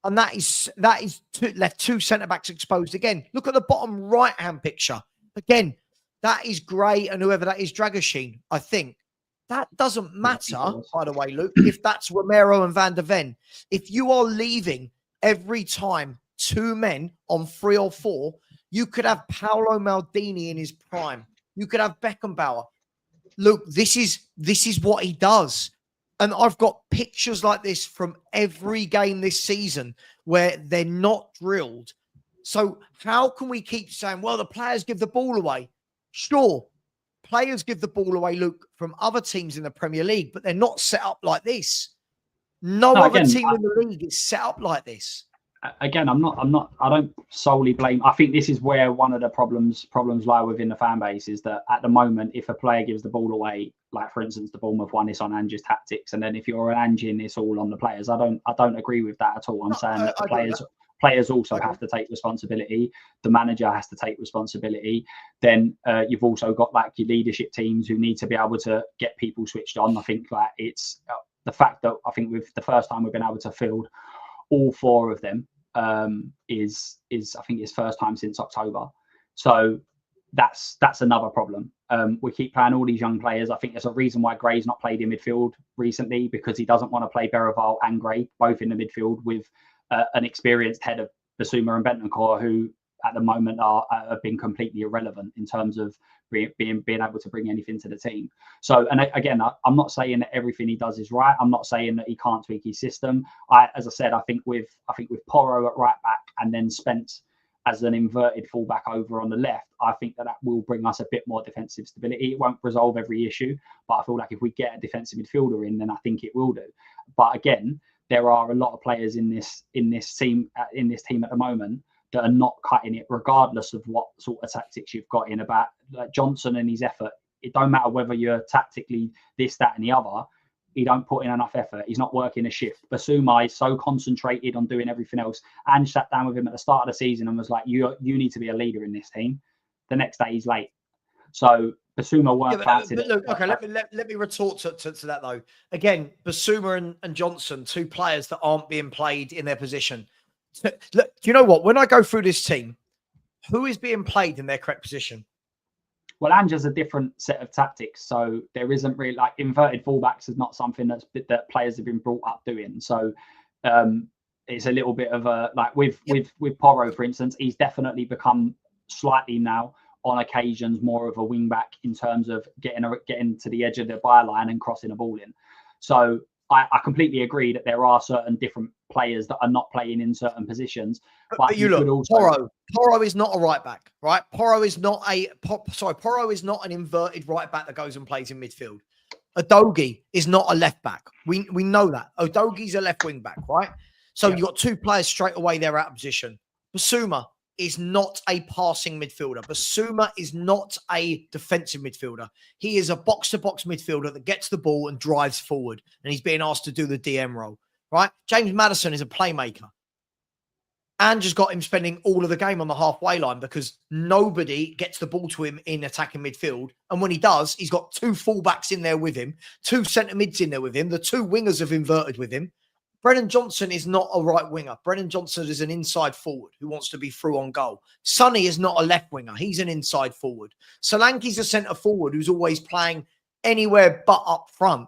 And that is left 2 centre-backs exposed again. Look at the bottom right-hand picture. Again, that is Gray and whoever that is, Dragoshin, I think. That doesn't matter, by the way, Luke, if that's Romero and Van der Ven. If you are leaving every time 2 men on 3 or 4, you could have Paolo Maldini in his prime. You could have Beckenbauer. Luke, this is what he does. And I've got pictures like this from every game this season where they're not drilled. So how can we keep saying, well, the players give the ball away? Sure, players give the ball away, Luke, from other teams in the Premier League, but they're not set up like this. No other team in the league is set up like this. Again, I don't solely blame. I think this is where one of the problems lie within the fan base, is that at the moment, if a player gives the ball away, like for instance the Bournemouth one, it's on Ange's tactics, and then if you're an Ange, it's all on the players. I don't agree with that at all. I'm saying that the players also have to take responsibility. The manager has to take responsibility. Then you've also got like your leadership teams who need to be able to get people switched on. I think like it's the fact that I think with the first time we've been able to field all 4 of them is I think his first time since October. So that's another problem. We keep playing all these young players. I think there's a reason why Gray's not played in midfield recently, because he doesn't want to play Berrival and Gray both in the midfield with an experienced head of Basuma and Bentancur, who at the moment have been completely irrelevant in terms of being able to bring anything to the team. So, and again, I'm not saying that everything he does is right. I'm not saying that he can't tweak his system. As I said, I think with Porro at right back and then Spence as an inverted fullback over on the left, I think that will bring us a bit more defensive stability. It won't resolve every issue, but I feel like if we get a defensive midfielder in, then I think it will do. But again, there are a lot of players in this team at the moment that are not cutting it, regardless of what sort of tactics you've got in. About like Johnson and his effort, it don't matter whether you're tactically this, that, and the other. He don't put in enough effort. He's not working a shift. Basuma is so concentrated on doing everything else. Ange sat down with him at the start of the season and was like, "You need to be a leader in this team." The next day he's late. So Basuma weren't fancy. Look, okay, let me retort to that though. Again, Basuma and Johnson, 2 players that aren't being played in their position. Look, do you know what? When I go through this team, who is being played in their correct position? Well, Ange has a different set of tactics, so there isn't really like inverted fullbacks is not something that players have been brought up doing. So it's a little bit of a like with Porro, for instance, he's definitely become slightly now on occasions more of a wing back in terms of getting to the edge of the byline and crossing a ball in. So I completely agree that there are certain different players that are not playing in certain positions. But you look, Porro is not a right back, right? Porro is not an inverted right back that goes and plays in midfield. Udogie is not a left back. We know that. Udogie's a left wing back, right? So you've got 2 players straight away there out of position. Basuma is not a passing midfielder. Basuma is not a defensive midfielder. He is a box-to-box midfielder that gets the ball and drives forward, and he's being asked to do the DM role, right? James Maddison is a playmaker. Ange has got him spending all of the game on the halfway line because nobody gets the ball to him in attacking midfield. And when he does, he's got 2 fullbacks in there with him, 2 centre mids in there with him. The 2 wingers have inverted with him. Brennan Johnson is not a right winger. Brennan Johnson is an inside forward who wants to be through on goal. Sonny is not a left winger. He's an inside forward. Solanke's a centre forward who's always playing anywhere but up front.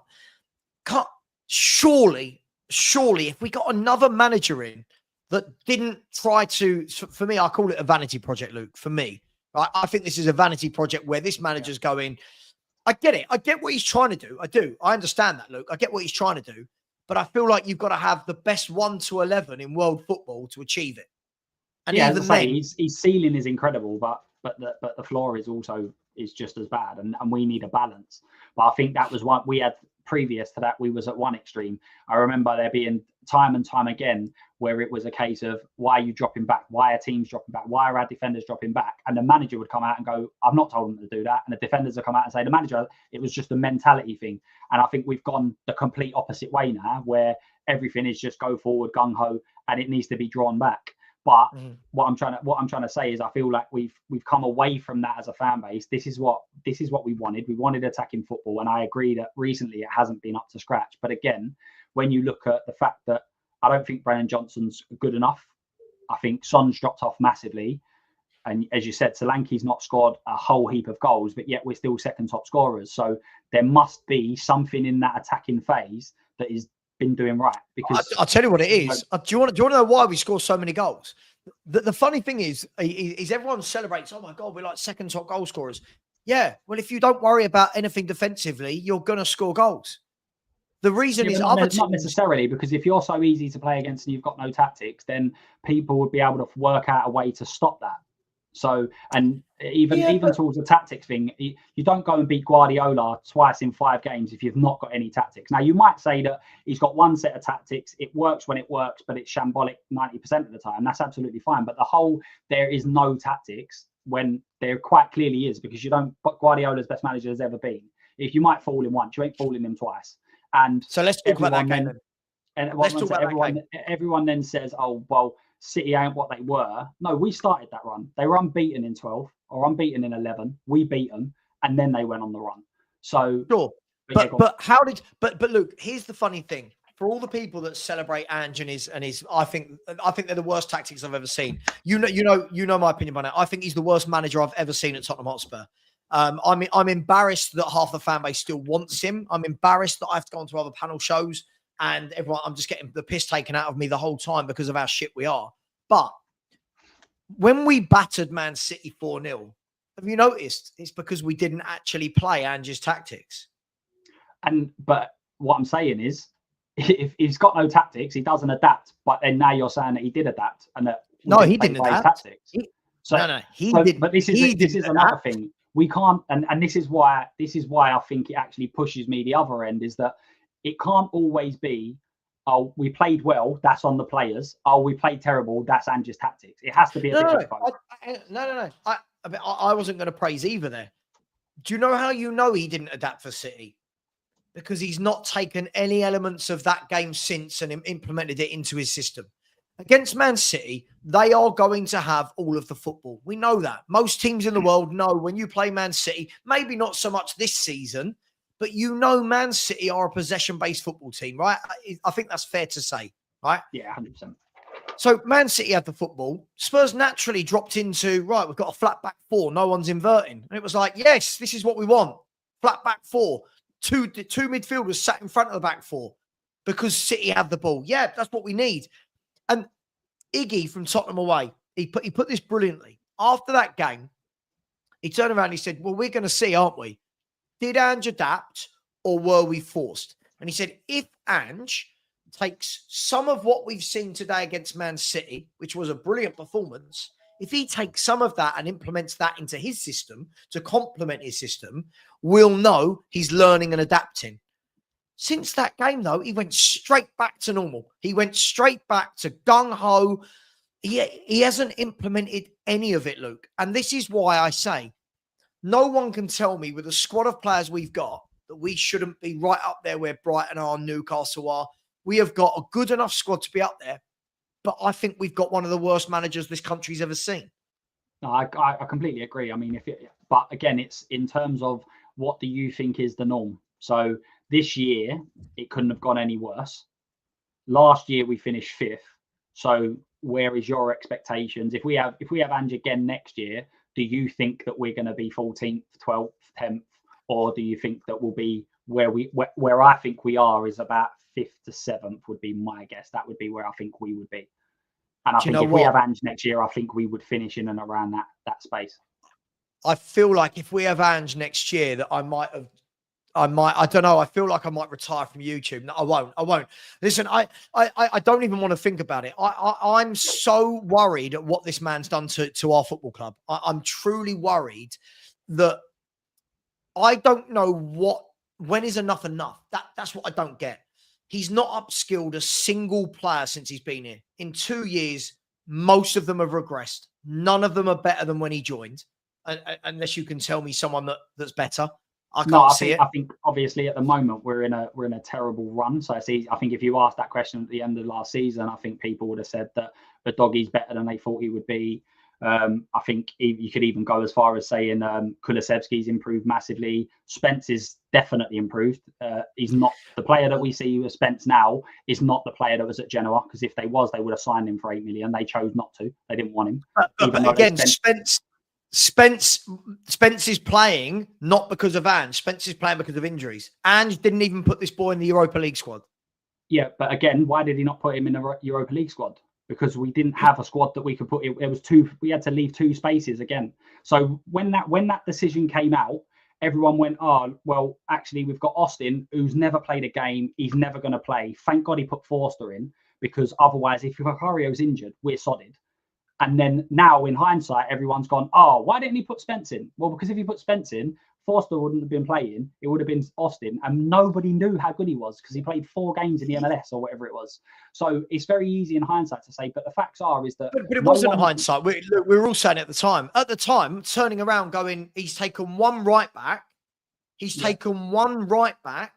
Surely, if we got another manager in that didn't try to, for me, I call it a vanity project, Luke, for me. Right? I think this is a vanity project where this manager's going, I get it. I get what he's trying to do. I do. I understand that, Luke. I get what he's trying to do. But I feel like you've got to have the best 1 to 11 in world football to achieve it. And yeah, even then, his ceiling is incredible, but the floor is just as bad, and we need a balance. But I think that was what we had previous to that. We was at one extreme. I remember there being time and time again where it was a case of, why are you dropping back? Why are teams dropping back? Why are our defenders dropping back? And the manager would come out and go, I've not told them to do that. And the defenders would come out and say, the manager, it was just a mentality thing. And I think we've gone the complete opposite way now, where everything is just go forward, gung ho, and it needs to be drawn back. But what I'm trying to say is, I feel like we've come away from that as a fan base. This is what we wanted. We wanted attacking football, and I agree that recently it hasn't been up to scratch. But again, when you look at the fact that I don't think Brennan Johnson's good enough, I think Son's dropped off massively, and as you said, Solanke's not scored a whole heap of goals, but yet we're still second top scorers. So there must be something in that attacking phase that is been doing right. Because I'll tell you what it is. Do you want to know why we score so many goals? The funny thing is everyone celebrates, oh my God, we're like second top goal scorers. Yeah, well, if you don't worry about anything defensively, you're going to score goals. The reason is not necessarily, because if you're so easy to play against and you've got no tactics, then people would be able to work out a way to stop that. So, and even towards the tactics thing, you don't go and beat Guardiola twice in 5 games if you've not got any tactics. Now, you might say that he's got one set of tactics, it works when it works, but it's shambolic 90% of the time. That's absolutely fine. But there is no tactics when there quite clearly is, because Guardiola's best manager has ever been. If you might fall in once, you ain't falling him twice. And so let's talk about that game then. And everyone then says, oh, well, City ain't what they were. No, we started that run. They were unbeaten in 12 or unbeaten in 11. We beat them, and then they went on the run. So sure, but Luke, here's the funny thing. For all the people that celebrate Ange and his, I think they're the worst tactics I've ever seen. You know my opinion by now. I think he's the worst manager I've ever seen at Tottenham Hotspur. I'm embarrassed that half the fan base still wants him. I'm embarrassed that I have to go on to other panel shows and I'm just getting the piss taken out of me the whole time because of how shit we are. But when we battered Man City 4-0, have you noticed it's because we didn't actually play Ange's tactics? But what I'm saying is, if he's got no tactics, he doesn't adapt. But then now you're saying that he did adapt and that he didn't adapt. Tactics. He didn't. But this is another thing. We can't, and this is why I think it actually pushes me the other end, is that it can't always be, oh, we played well, that's on the players. Oh, we played terrible, that's Ange's tactics. It has to be a bit of both. No. I wasn't going to praise either there. Do you know how you know he didn't adapt for City? Because he's not taken any elements of that game since and implemented it into his system. Against Man City, they are going to have all of the football. We know that. Most teams in the world know when you play Man City, maybe not so much this season, but you know Man City are a possession-based football team, right? I think that's fair to say, right? Yeah, 100%. So Man City had the football. Spurs naturally dropped into, right, we've got a flat back 4. No one's inverting. And it was like, yes, this is what we want. Flat back 4. Two midfielders sat in front of the back 4 because City have the ball. Yeah, that's what we need. And Iggy from Tottenham away, he put this brilliantly. After that game, he turned around and he said, well, we're going to see, aren't we? Did Ange adapt or were we forced? And he said, if Ange takes some of what we've seen today against Man City, which was a brilliant performance, if he takes some of that and implements that into his system to complement his system, we'll know he's learning and adapting. Since that game, though, he went straight back to normal. He went straight back to gung-ho. He hasn't implemented any of it, Luke. And this is why I say, no one can tell me with the squad of players we've got that we shouldn't be right up there where Brighton are, Newcastle are. We have got a good enough squad to be up there. But I think we've got one of the worst managers this country's ever seen. No, I completely agree. I mean, but again, it's in terms of what do you think is the norm? So this year, it couldn't have gone any worse. Last year, we finished 5th. So where is your expectations? If we have Ange again next year, do you think that we're going to be 14th, 12th, 10th, or do you think that we'll be where I think we are is about 5th to 7th would be my guess. That would be where I think we would be. And I think if we have Ange next year, I think we would finish in and around that space. I feel like if we have Ange next year, that I don't know. I feel like I might retire from YouTube. No, I won't. Listen, I don't even want to think about it. I'm so worried at what this man's done to our football club. I'm truly worried that I don't know when is enough. That's what I don't get. He's not upskilled a single player since he's been here. In 2 years, most of them have regressed. None of them are better than when he joined, unless you can tell me someone that's better. I think obviously at the moment we're in a terrible run. So I think if you asked that question at the end of last season, I think people would have said that the doggy's better than they thought he would be. I think you could even go as far as saying Kulusevski's improved massively. Spence is definitely improved. He's not the player that we see with Spence now. Is not the player that was at Genoa, because if they would have signed him for 8 million. They chose not to. They didn't want him. But again, Spence is playing not because of Ange. Spence is playing because of injuries. Ange didn't even put this boy in the Europa League squad. Yeah, but again, why did he not put him in the Europa League squad? Because we didn't have a squad that we could put. It was 2. We had to leave 2 spaces again. So when that decision came out, everyone went, "Oh, well, actually, we've got Austin, who's never played a game. He's never going to play. Thank God he put Forster in, because otherwise, if Vicario's injured, we're sodded." And then now, in hindsight, everyone's gone, oh, why didn't he put Spence in? Well, because if he put Spence in, Forster wouldn't have been playing. It would have been Austin, and nobody knew how good he was because he played 4 games in the MLS or whatever it was. So it's very easy in hindsight to say, but the facts are is that. But it wasn't hindsight. We were all saying it at the time. At the time, turning around, going, he's taken one right back. He's taken one right back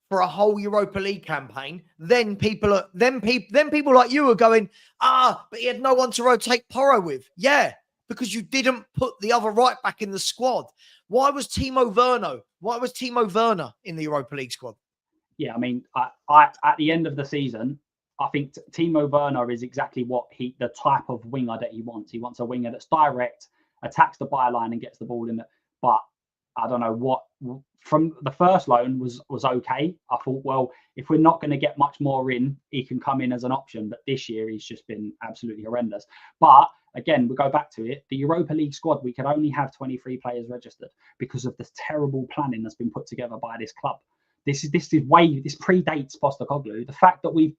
for a whole Europa League campaign. Then people like you are going, but he had no one to rotate Porro with. Yeah, because you didn't put the other right back in the squad. Why was Timo Werner in the Europa League squad? Yeah, I mean, I at the end of the season, I think Timo Werner is exactly the type of winger that he wants. He wants a winger that's direct, attacks the byline and gets the ball in it. But I don't know what from the first loan was okay. I thought, well, if we're not going to get much more in, he can come in as an option. But this year he's just been absolutely horrendous. But again, we go back to it. The Europa League squad, we could only have 23 players registered because of the terrible planning that's been put together by this club. This predates Postecoglou. The fact that we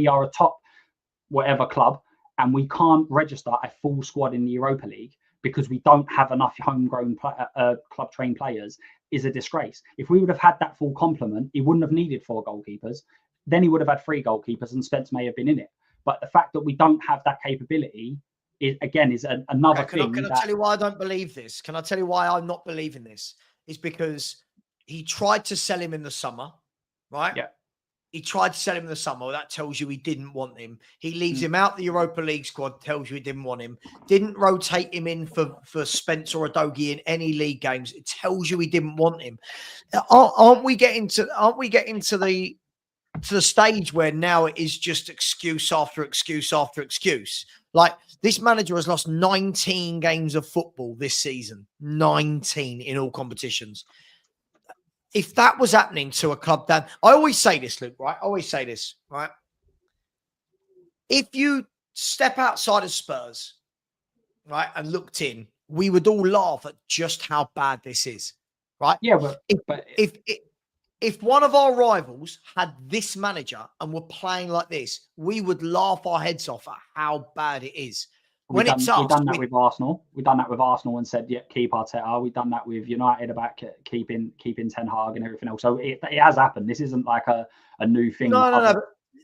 are a top whatever club and we can't register a full squad in the Europa League because we don't have enough homegrown club trained players is a disgrace. If we would have had that full complement, he wouldn't have needed 4 goalkeepers. Then he would have had 3 goalkeepers and Spence may have been in it. But the fact that we don't have that capability is another thing. Can I tell you why I don't believe this? Can I tell you why I'm not believing this? It's because he tried to sell him in the summer, right? Yeah. He tried to sell him in the summer. That tells you he didn't want him. He leaves him out the Europa League squad, tells you he didn't want him. Didn't rotate him in for Spence or Udogie in any league games. It tells you he didn't want him. Aren't we getting to the stage where now it is just excuse after excuse after excuse? Like, this manager has lost 19 games of football this season. 19 in all competitions. If that was happening to a club down, I always say this, Luke, right? I always say this, right? If you step outside of Spurs, right, and looked in, we would all laugh at just how bad this is, right? Yeah, if one of our rivals had this manager and were playing like this, we would laugh our heads off at how bad it is. We've done that with Arsenal. We've done that with Arsenal and said, yeah, keep Arteta. We've done that with United about keeping Ten Hag and everything else. So it has happened. This isn't like a new thing. No.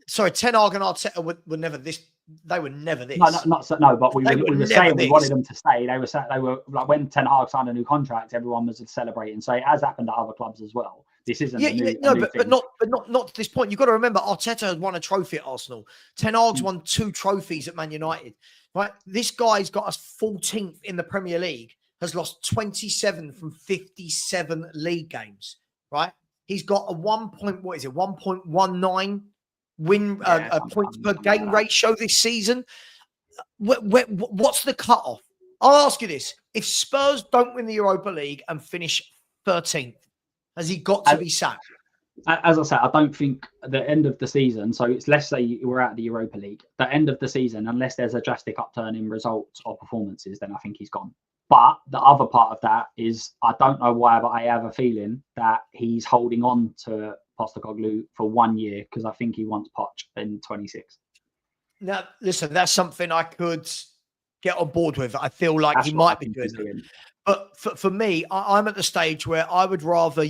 Sorry, Ten Hag and Arteta were never this. They were never this. No, but we were saying we wanted them to stay. They were like, when Ten Hag signed a new contract, everyone was celebrating. So it has happened at other clubs as well. This isn't but not to this point. You've got to remember, Arteta has won a trophy at Arsenal. Ten Hag's won 2 trophies at Man United. Right, this guy's got us 14th in the Premier League. Has lost 27 from 57 league games. Right, he's got a 1.19 win points per game ratio this season. What's the cutoff? I'll ask you this: if Spurs don't win the Europa League and finish 13th, has he got to be sacked? As I said, I don't think at the end of the season, so it's, let's say we're out of the Europa League, the end of the season, unless there's a drastic upturn in results or performances, then I think he's gone. But the other part of that is, I don't know why, but I have a feeling that he's holding on to Postecoglou for 1 year because I think he wants Poch in 26. Now, listen, that's something I could get on board with. I feel like he might be doing that. But for me, I'm at the stage where I would rather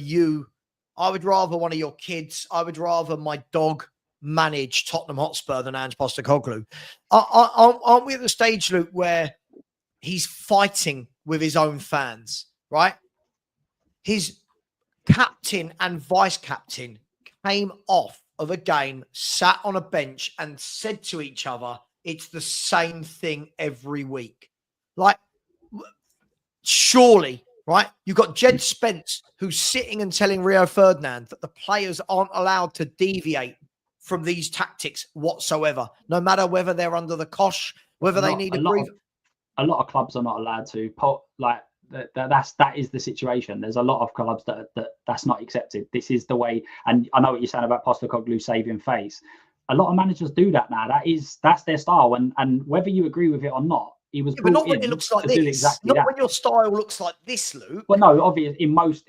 one of your kids. I would rather my dog manage Tottenham Hotspur than Ange Postecoglou. Aren't we at the stage, Luke, where he's fighting with his own fans, right? His captain and vice captain came off of a game, sat on a bench and said to each other, it's the same thing every week. Like, surely, right? You've got Jed Spence who's sitting and telling Rio Ferdinand that the players aren't allowed to deviate from these tactics whatsoever, no matter whether they're under the cosh, whether they need a brief. A lot of clubs are not allowed to. That is the situation. There's a lot of clubs that's not accepted. This is the way. And I know what you're saying about Postecoglou saving face. A lot of managers do that now. That's their style. And whether you agree with it or not, he was. But not when it looks like this. Exactly not when your style looks like this, Luke. Well, no, obviously, in most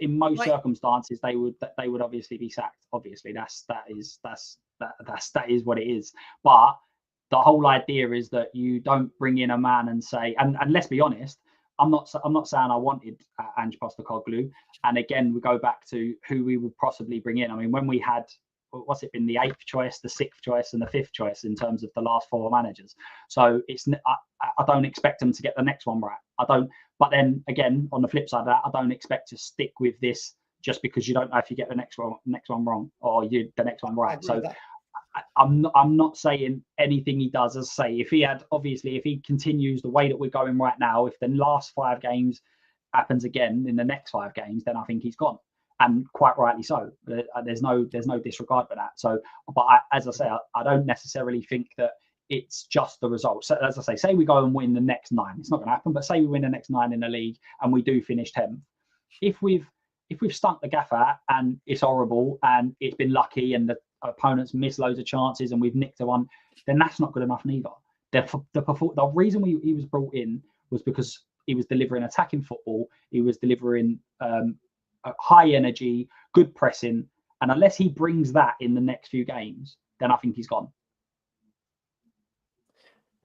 circumstances, they would obviously be sacked. Obviously, that is what it is. But the whole idea is that you don't bring in a man and say, and let's be honest, I'm not saying I wanted Ange Postecoglou. And again, we go back to who we would possibly bring in. I mean, when we had, what's it been, the 8th choice, the 6th choice, and the 5th choice in terms of the last 4 managers. So it's I don't expect them to get the next one right. I don't. But then again, on the flip side of that, I don't expect to stick with this just because you don't know if you get the next one wrong or you the next one right. So I'm not saying anything he does, as I say, if he continues the way that we're going right now, if the last 5 games happens again in the next 5 games, then I think he's gone, and quite rightly so. There's no disregard for that. So, but as I say, I don't necessarily think that it's just the result. So as I say we go and win the next 9, it's not going to happen. But say we win the next 9 in the league and we do finish 10th, if we've stunk the gaff out and it's horrible and it's been lucky and the opponents miss loads of chances and we've nicked one, then that's not good enough neither. The reason he was brought in was because he was delivering attacking football. He was delivering high energy, good pressing, and unless he brings that in the next few games, then I think he's gone.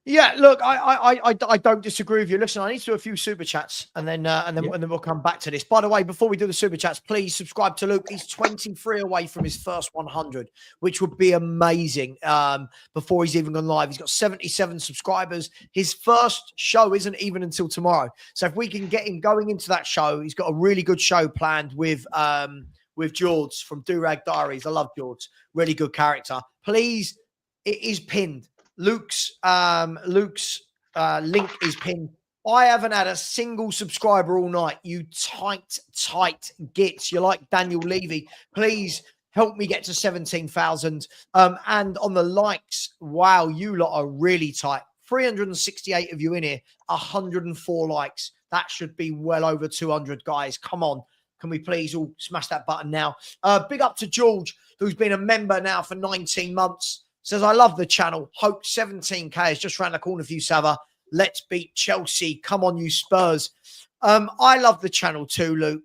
Yeah, look, I don't disagree with you. Listen, I need to do a few super chats, and then we'll come back to this. By the way, before we do the super chats, please subscribe to Luke. He's 23 away from his first 100, which would be amazing. Before he's even gone live, he's got 77 subscribers. His first show isn't even until tomorrow, so if we can get him going into that show, he's got a really good show planned with George from Durag Diaries. I love George, really good character. Please, it is pinned. Luke's link is pinned. I haven't had a single subscriber all night. You tight gits. You're like Daniel Levy. Please help me get to 17,000. And on the likes, wow, you lot are really tight. 368 of you in here, 104 likes. That should be well over 200, guys. Come on. Can we please all smash that button now? Big up to George, who's been a member now for 19 months. Says, I love the channel. Hope 17K is just around the corner for you, Savva. Let's beat Chelsea. Come on, you Spurs. I love the channel too, Luke.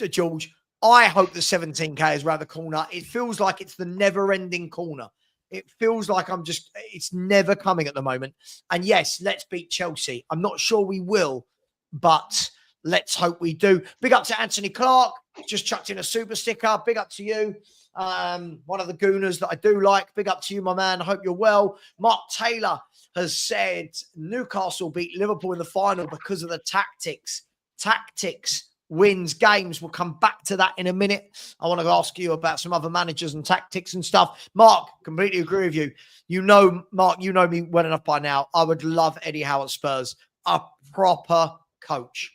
George, I hope the 17K is around the corner. It feels like it's the never-ending corner. It feels like it's never coming at the moment. And yes, let's beat Chelsea. I'm not sure we will, but let's hope we do. Big up to Anthony Clark. Just chucked in a super sticker. Big up to you. One of the gooners that I do like. Big up to you, my man. I hope you're well. Mark Taylor has said Newcastle beat Liverpool in the final because of the tactics. Tactics wins games. We'll come back to that in a minute. I want to ask you about some other managers and tactics and stuff. Mark, completely agree with you. You know, Mark, you know me well enough by now. I would love Eddie Howe at Spurs. A proper coach.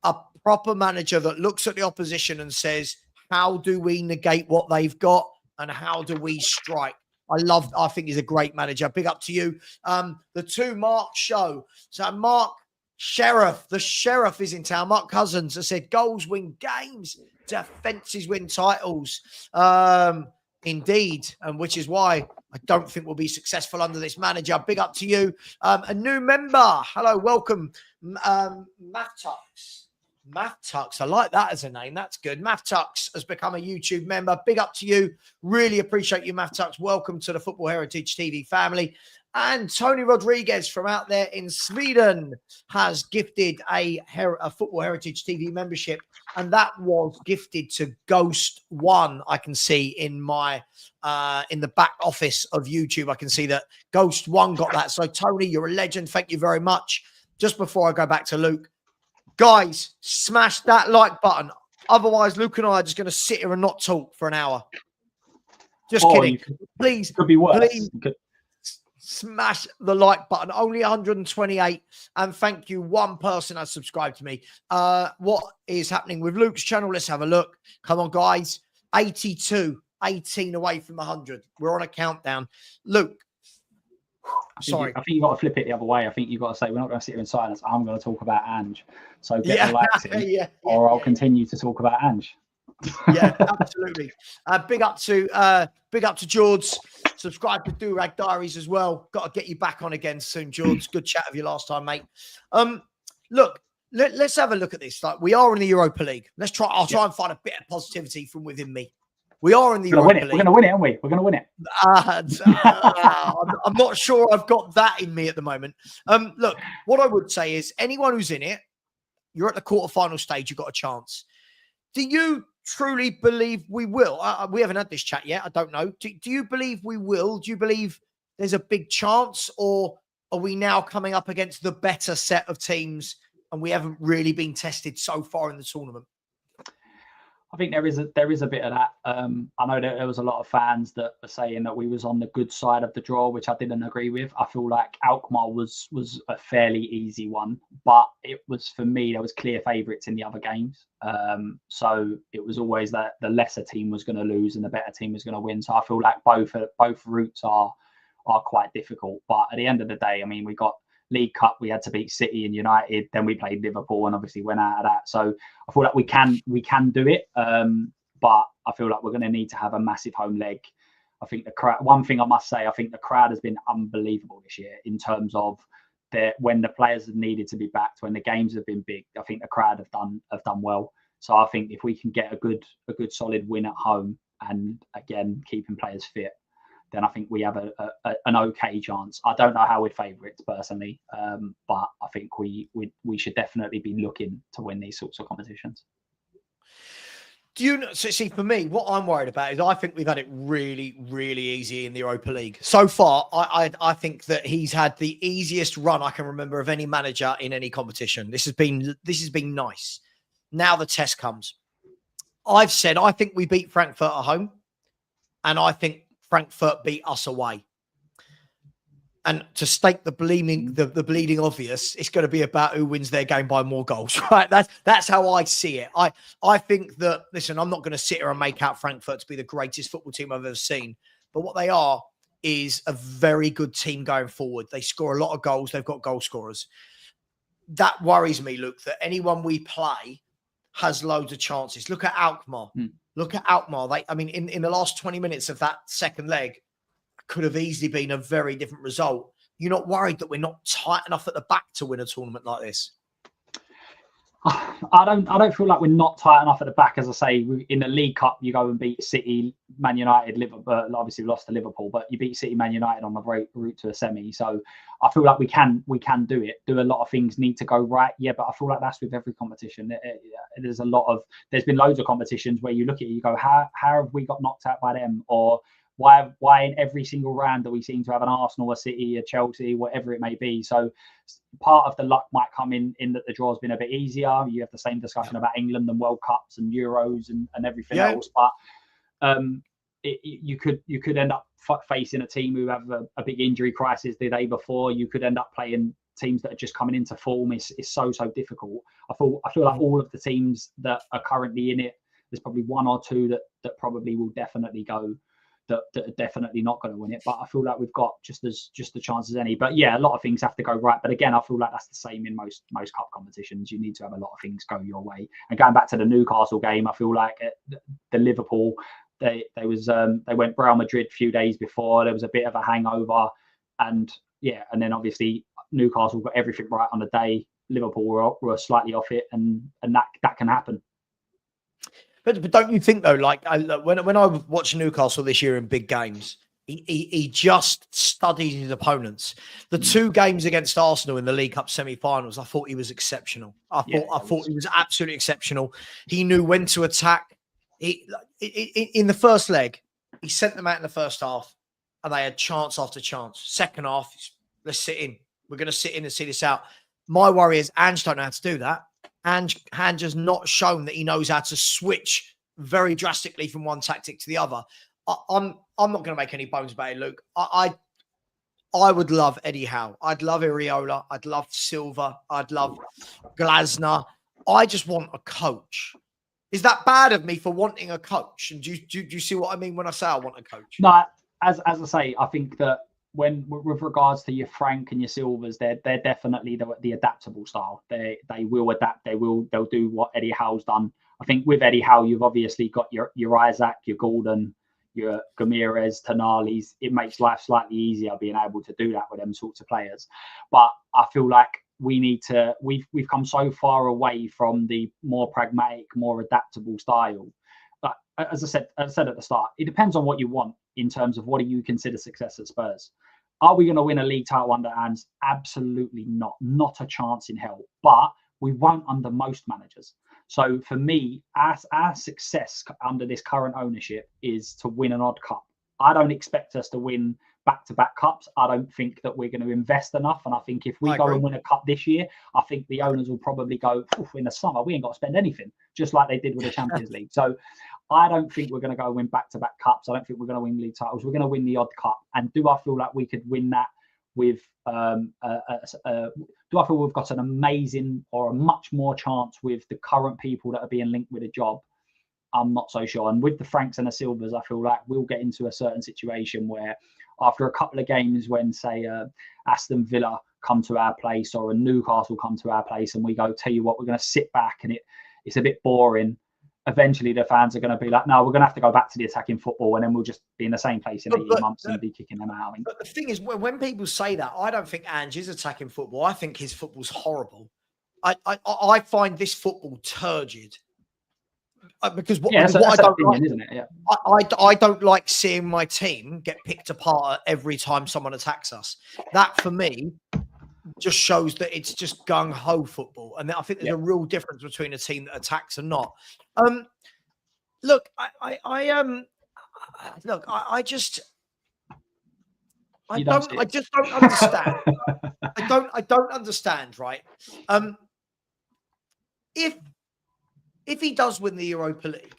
A proper manager that looks at the opposition and says, how do we negate what they've got and how do we strike? I think he's a great manager. Big up to you. The two Mark show. So Mark the Sheriff is in town. Mark Cousins has said goals win games, defenses win titles. Indeed. And which is why I don't think we'll be successful under this manager. Big up to you. A new member. Hello, welcome. Math Tux. I like that as a name. That's good. Math Tux has become a YouTube member. Big up to you. Really appreciate you, Math Tux. Welcome to the Football Heritage TV family. And Tony Rodriguez from out there in Sweden has gifted a Football Heritage TV membership. And that was gifted to Ghost One. I can see in my in the back office of YouTube. I can see that Ghost One got that. So Tony, you're a legend. Thank you very much. Just before I go back to Luke, guys, smash that like button. Otherwise, Luke and I are just going to sit here and not talk for an hour. Just kidding. Please, could be worse. Please smash the like button. Only 128. And thank you. One person has subscribed to me. What is happening with Luke's channel? Let's have a look. Come on, guys. 82, 18 away from 100. We're on a countdown. Luke. Sorry. I think you've got to flip it the other way. I think you've got to say, we're not going to sit here in silence. I'm going to talk about Ange. So get relaxing, or I'll continue to talk about Ange. Yeah, absolutely. Big up to George. Subscribe to Durag Diaries as well. Got to get you back on again soon, George. Good chat of you last time, mate. Look, let's have a look at this. Like, we are in the Europa League. I'll try and find a bit of positivity from within me. We are in the Europa League. We're going to win it, aren't we? We're going to win it. I'm not sure I've got that in me at the moment. Look, what I would say is anyone who's in it, you're at the quarterfinal stage, you've got a chance. Do you truly believe we will? We haven't had this chat yet. I don't know. Do you believe we will? Do you believe there's a big chance, or are we now coming up against the better set of teams and we haven't really been tested so far in the tournament? I think there is a bit of that. I know that there was a lot of fans that were saying that we was on the good side of the draw, which I didn't agree with. I feel like Alkmaar was a fairly easy one, but it was, for me, there was clear favourites in the other games. So it was always that the lesser team was going to lose and the better team was going to win. So I feel like both routes are quite difficult. But at the end of the day, I mean, we got League Cup, we had to beat City and United, then we played Liverpool and obviously went out of that. So I feel like we can do it, but I feel like we're going to need to have a massive home leg. I think the crowd, one thing I must say, I think the crowd has been unbelievable this year in terms of when the players have needed to be backed, when the games have been big. I think the crowd have done well. So I think if we can get a good solid win at home and again keeping players fit, then I think we have an okay chance. I don't know how we're favourites personally, but I think we should definitely be looking to win these sorts of competitions. Do you know? So see, for me, what I'm worried about is I think we've had it really, really easy in the Europa League so far. I think that he's had the easiest run I can remember of any manager in any competition. This has been nice. Now the test comes. I've said I think we beat Frankfurt at home, and I think Frankfurt beat us away. And to state the bleeding obvious, it's going to be about who wins their game by more goals, right? That's how I see it. I think that, listen, I'm not going to sit here and make out Frankfurt to be the greatest football team I've ever seen. But what they are is a very good team going forward. They score a lot of goals. They've got goal scorers. That worries me, Luke, that anyone we play has loads of chances. Look at Alkmaar. Look at Alkmaar. In the last 20 minutes of that second leg, could have easily been a very different result. You're not worried that we're not tight enough at the back to win a tournament like this? I don't feel like we're not tight enough at the back. As I say, in the League Cup, you go and beat City, Man United, Liverpool. Obviously, we lost to Liverpool, but you beat City, Man United on the route to a semi. So I feel like we can do it. Do a lot of things need to go right, yeah. But I feel like that's with every competition. There's been loads of competitions where you look at it, you go, how have we got knocked out by them, or why in every single round do we seem to have an Arsenal, a City, a Chelsea, whatever it may be? So part of the luck might come in that the draw's been a bit easier. You have the same discussion about England and World Cups and Euros and everything else. But you could end up facing a team who have a big injury crisis the day before. You could end up playing teams that are just coming into form. It's so difficult. I feel like all of the teams that are currently in it, there's probably one or two that probably will definitely go, that are definitely not going to win it. But I feel like we've got just the chance as any. But yeah, a lot of things have to go right. But again, I feel like that's the same in most cup competitions. You need to have a lot of things go your way. And going back to the Newcastle game, I feel like the Liverpool, they went Real Madrid a few days before. There was a bit of a hangover, and then obviously Newcastle got everything right on the day. Liverpool were slightly off it, and that can happen. But don't you think though, like when I watched Newcastle this year in big games, he just studied his opponents. The two games against Arsenal in the League Cup semi-finals, I thought he was exceptional. I thought he was absolutely exceptional. He knew when to attack. In the first leg, he sent them out in the first half, and they had chance after chance. Second half, let's sit in. We're going to sit in and see this out. My worry is Ange don't know how to do that. Ange has not shown that he knows how to switch very drastically from one tactic to the other. I'm not going to make any bones about it, Luke. I would love Eddie Howe. I'd love Iriola. I'd love Silva. I'd love Glasner. I just want a coach. Is that bad of me for wanting a coach? And do you see what I mean when I say I want a coach? No, as I say, I think that when with regards to your Frank and your Silvers, they're definitely the adaptable style. They will adapt. They'll do what Eddie Howe's done. I think with Eddie Howe, you've obviously got your Isaac, your Gordon, your Gamirez, Tonali's. It makes life slightly easier being able to do that with them sorts of players. But I feel like we've come so far away from the more pragmatic, more adaptable style. like, as I said at the start, it depends on what you want in terms of what do you consider success at Spurs. Are we going to win a league title under Ange? Absolutely not. Not a chance in hell. But we won't under most managers. So for me, our success under this current ownership is to win an odd cup. I don't expect us to win back-to-back cups. I don't think that we're going to invest enough. And I think if we go and win a cup this year, I think the owners will probably go, in the summer, we ain't got to spend anything, just like they did with the Champions League. So I don't think we're going to go and win back-to-back cups. I don't think we're going to win league titles. We're going to win the odd cup. And do I feel like we could win that with, do I feel we've got an amazing or a much more chance with the current people that are being linked with a job? I'm not so sure. And with the Franks and the Silvers, I feel like we'll get into a certain situation where after a couple of games when, say, Aston Villa come to our place or a Newcastle come to our place and we go, tell you what, we're going to sit back and it's a bit boring. Eventually, the fans are going to be like, no, we're going to have to go back to the attacking football and then we'll just be in the same place in 18 months and be kicking them out. But the thing is, when people say that, I don't think Ange is attacking football. I think his football's horrible. I find this football turgid. Because that's what I don't opinion, like, isn't it? Yeah. I don't like seeing my team get picked apart every time someone attacks us. That for me just shows that it's just gung ho football, and I think there's a real difference between a team that attacks and not. Look, I just don't understand. I don't understand, right? If he does win the Europa League,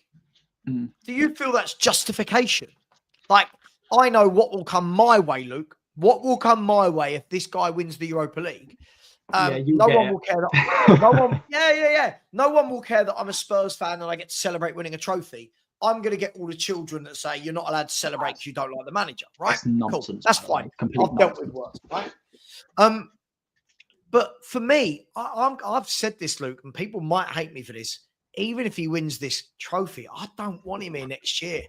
do you feel that's justification? Like, I know what will come my way, Luke. What will come my way if this guy wins the Europa League? No one will care that. No one will care that I'm a Spurs fan and I get to celebrate winning a trophy. I'm going to get all the children that say you're not allowed to celebrate because you don't like the manager, right? That's nonsense. Cool. That's fine. I've dealt with worse, right? But for me, I've said this, Luke, and people might hate me for this. Even if he wins this trophy, I don't want him here next year.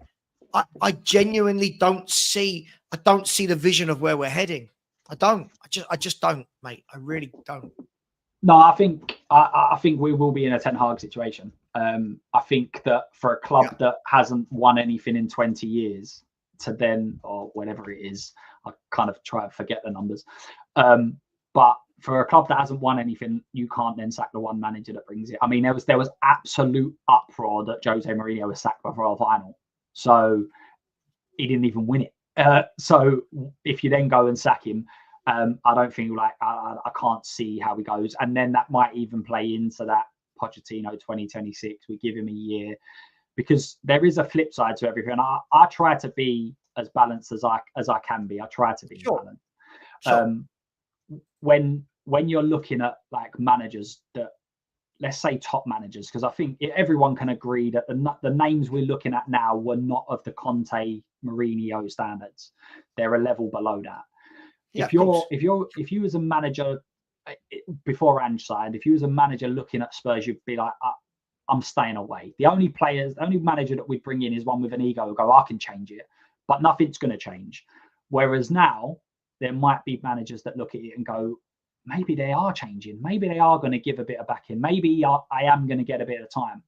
I genuinely don't see the vision of where we're heading. I don't. I just don't, mate. I really don't. No, I think we will be in a Ten Hag situation. I think that for a club that hasn't won anything in 20 years to then, or whatever it is, I kind of try to forget the numbers. But for a club that hasn't won anything, you can't then sack the one manager that brings it. I mean, there was absolute uproar that Jose Mourinho was sacked before our final. So he didn't even win it. So if you then go and sack him, I don't think I can't see how he goes. And then that might even play into that Pochettino 2026. We give him a year because there is a flip side to everything. I try to be as balanced as I can be. I try to be balanced. Sure. When you're looking at like managers that, let's say top managers, because I think everyone can agree that the names we're looking at now were not of the Conte, Mourinho standards. They're a level below that. Yeah, if you as a manager before Ange signed, if you was a manager looking at Spurs, you'd be like, I'm staying away. The only manager that we bring in is one with an ego, go, I can change it, but nothing's going to change. Whereas now there might be managers that look at it and go, maybe they are changing. Maybe they are going to give a bit of backing. Maybe I am going to get a bit of time.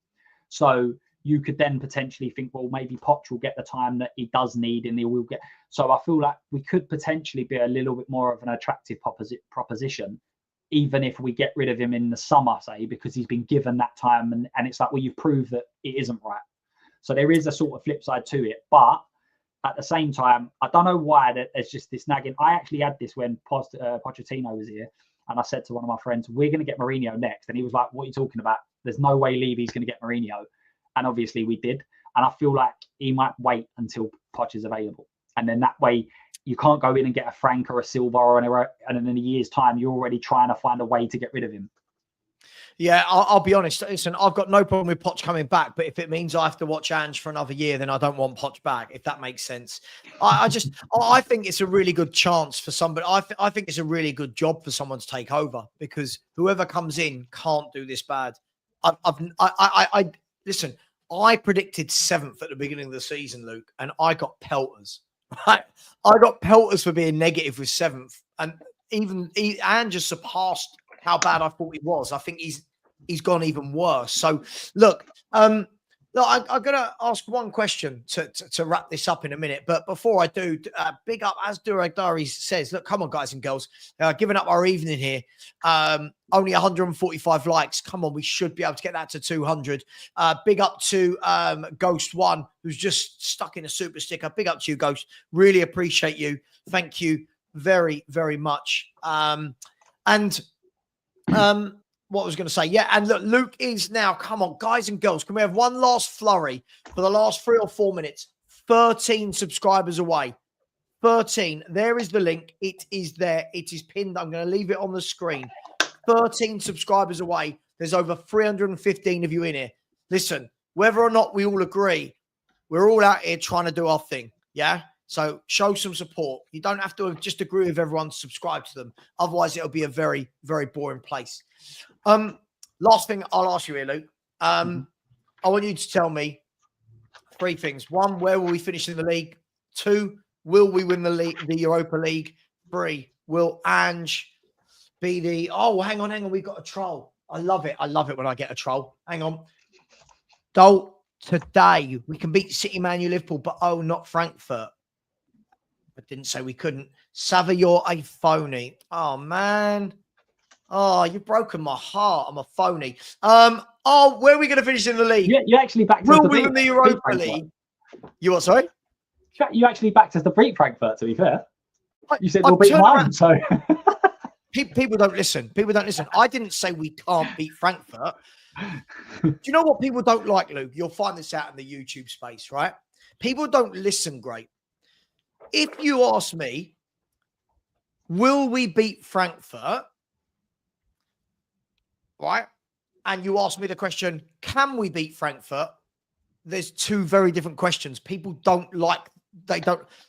So you could then potentially think, well, maybe Poch will get the time that he does need and he will get. So I feel like we could potentially be a little bit more of an attractive proposition, even if we get rid of him in the summer, say, because he's been given that time. And it's like, well, you've proved that it isn't right. So there is a sort of flip side to it. But at the same time, I don't know why that there's just this nagging. I actually had this when Pochettino was here. And I said to one of my friends, we're going to get Mourinho next. And he was like, what are you talking about? There's no way Levy's going to get Mourinho. And obviously we did. And I feel like he might wait until Poch is available. And then that way you can't go in and get a Frank or a Silva and in a year's time, you're already trying to find a way to get rid of him. Yeah, I'll be honest. Listen, I've got no problem with Poch coming back, but if it means I have to watch Ange for another year, then I don't want Poch back, if that makes sense. I think it's a really good chance for somebody. I think it's a really good job for someone to take over because whoever comes in can't do this bad. Listen, I predicted 7th at the beginning of the season, Luke, and I got pelters. Right? I got pelters for being negative with 7th, and even Ange has surpassed how bad I thought he was. I think he's gone even worse. So look, Look, I'm going to ask one question to wrap this up in a minute. But before I do, big up, as Durag Diaries says, look, come on, guys and girls, giving up our evening here. Only 145 likes. Come on, we should be able to get that to 200. Big up to Ghost One, who's just stuck in a super sticker. Big up to you, Ghost. Really appreciate you. Thank you very, very much. What I was going to say, yeah, and look, Luke is now, come on, guys and girls, can we have one last flurry for the last 3 or 4 minutes? 13 subscribers away. 13. There is the link. It is there. It is pinned. I'm going to leave it on the screen. 13 subscribers away. There's over 315 of you in here. Listen, whether or not we all agree, we're all out here trying to do our thing, yeah? So show some support. You don't have to just agree with everyone to subscribe to them. Otherwise, it'll be a very, very boring place. Last thing I'll ask you here, Luke. I want you to tell me 3 things. 1, where will we finish in the league? 2, will we win the Europa League? 3, will Ange be the... Oh, hang on. We've got a troll. I love it. I love it when I get a troll. Hang on. Dolt, today we can beat City, Man U, Liverpool, but not Frankfurt. I didn't say we couldn't. Savva, you're a phony. Oh, man. Oh, you've broken my heart. I'm a phony. Where are we going to finish in the league? You actually backed us will to we beat win the Europa League? You what, sorry? You actually backed us to beat Frankfurt, to be fair. You said we'll I've beat turned mine, around- so... People don't listen. People don't listen. I didn't say we can't beat Frankfurt. Do you know what people don't like, Luke? You'll find this out in the YouTube space, right? People don't listen great. If you ask me, will we beat Frankfurt? Right? And you ask me the question, can we beat Frankfurt? There's 2 very different questions. People don't like,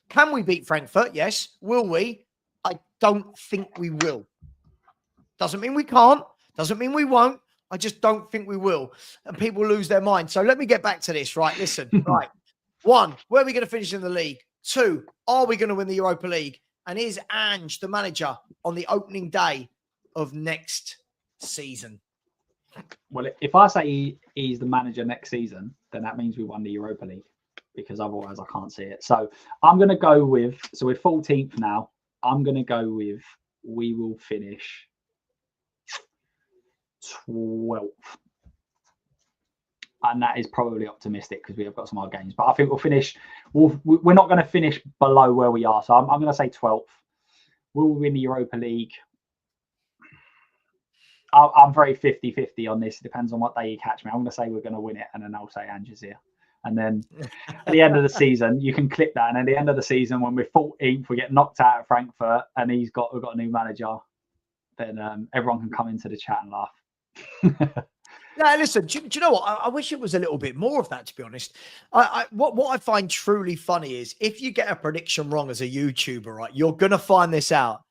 can we beat Frankfurt? Yes. Will we? I don't think we will. Doesn't mean we can't. Doesn't mean we won't. I just don't think we will. And people lose their mind. So let me get back to this, right? Listen, right. 1, where are we going to finish in the league? 2, are we going to win the Europa League? And is Ange the manager on the opening day of next season? Well, if I say he's the manager next season, then that means we won the Europa League, because otherwise I can't see it. So I'm going to go with, so we're 14th now. I'm going to go with, we will finish 12th. And that is probably optimistic because we have got some more games. But I think we're not going to finish below where we are. So I'm going to say 12th. Will we win the Europa League? I'm very 50-50 on this. It depends on what day you catch me. I'm going to say we're going to win it, and then I'll say Ange's here. And then at the end of the season, you can clip that. And at the end of the season, when we're 14th, we get knocked out at Frankfurt, and we've got a new manager. Then everyone can come into the chat and laugh. Yeah, listen, do you know what? I wish it was a little bit more of that, to be honest. What I find truly funny is if you get a prediction wrong as a YouTuber, right, you're going to find this out.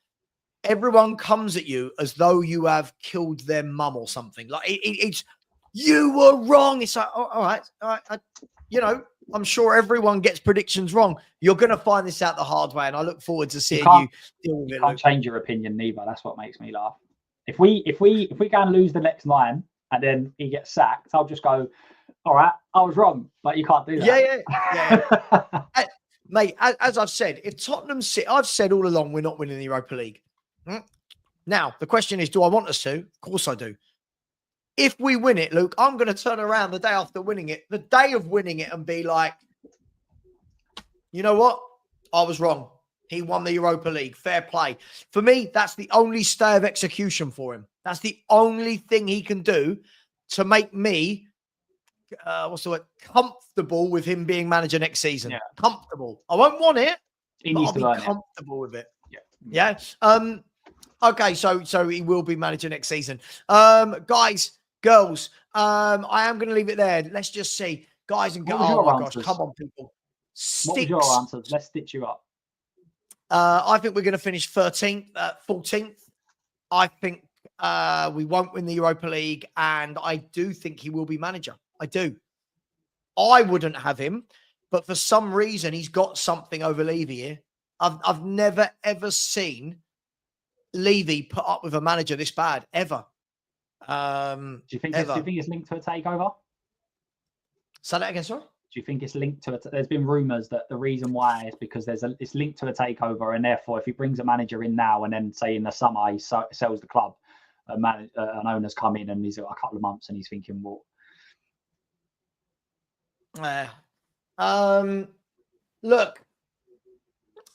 Everyone comes at you as though you have killed their mum or something. Like it's, you were wrong. It's like, oh, all right. I'm sure everyone gets predictions wrong. You're going to find this out the hard way, and I look forward to seeing you deal with it. You can't change your opinion neither. That's what makes me laugh. If we go and lose the next 9 and then he gets sacked, I'll just go, all right, I was wrong. But you can't do that. Yeah. Mate, as I've said, if Tottenham I've said all along we're not winning the Europa League. Now, the question is, do I want us to? Of course I do. If we win it, Luke, I'm going to turn around the day after winning it, the day of winning it, and be like, you know what? I was wrong. He won the Europa League. Fair play. For me, that's the only stay of execution for him. That's the only thing he can do to make me, comfortable with him being manager next season. Yeah. Comfortable. I won't want it, but I'll be comfortable with it. Yeah. Okay, so he will be manager next season. Guys, girls, I am going to leave it there. Let's just see. Guys and girls. Oh, my gosh. Come on, people. What was your answers? Let's stitch you up. I think we're going to finish 13th, 14th. I think we won't win the Europa League, and I do think he will be manager. I do. I wouldn't have him, but for some reason, he's got something over Levy here. I've never, ever seen Levy put up with a manager this bad, ever. Do you think it's linked to a takeover? Say that again, sorry? Do you think it's linked to it? There's been rumours that the reason why is because it's linked to a takeover, and therefore, if he brings a manager in now and then say in the summer he sells the club, an owner's come in and he's got a couple of months and he's thinking, well, look,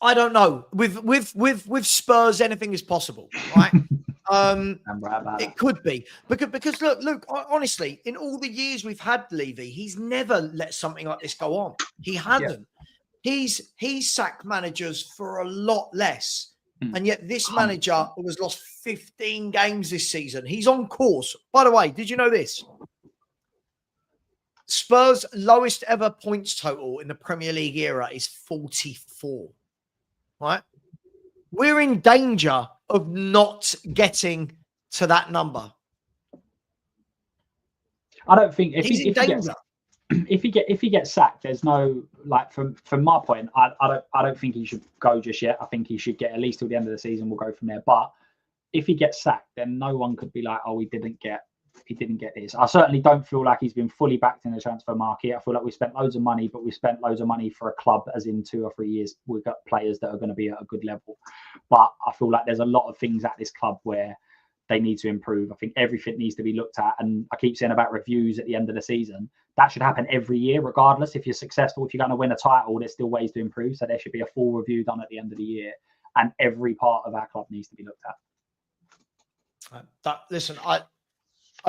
I don't know. With Spurs, anything is possible, right? It could be because look, honestly, in all the years we've had Levy, he's never let something like this go on. He hasn't. Yeah. He's sacked managers for a lot less, and yet this manager has lost 15 games this season. He's on course. By the way, did you know this? Spurs' lowest ever points total in the Premier League era is 44. Right? We're in danger of not getting to that number. I don't think if he gets sacked, there's no, like, from my point, I don't think he should go just yet. I think he should get at least till the end of the season. We'll go from there. But if he gets sacked, then no one could be like, oh, he didn't get this. I certainly don't feel like he's been fully backed in the transfer market. I feel like we spent loads of money, but we spent loads of money for a club, as in 2 or 3 years we've got players that are going to be at a good level. But I feel like there's a lot of things at this club where they need to improve. I think everything needs to be looked at. And I keep saying about reviews at the end of the season. That should happen every year, regardless. If you're successful, if you're going to win a title, there's still ways to improve. So there should be a full review done at the end of the year. And every part of our club needs to be looked at. Listen, I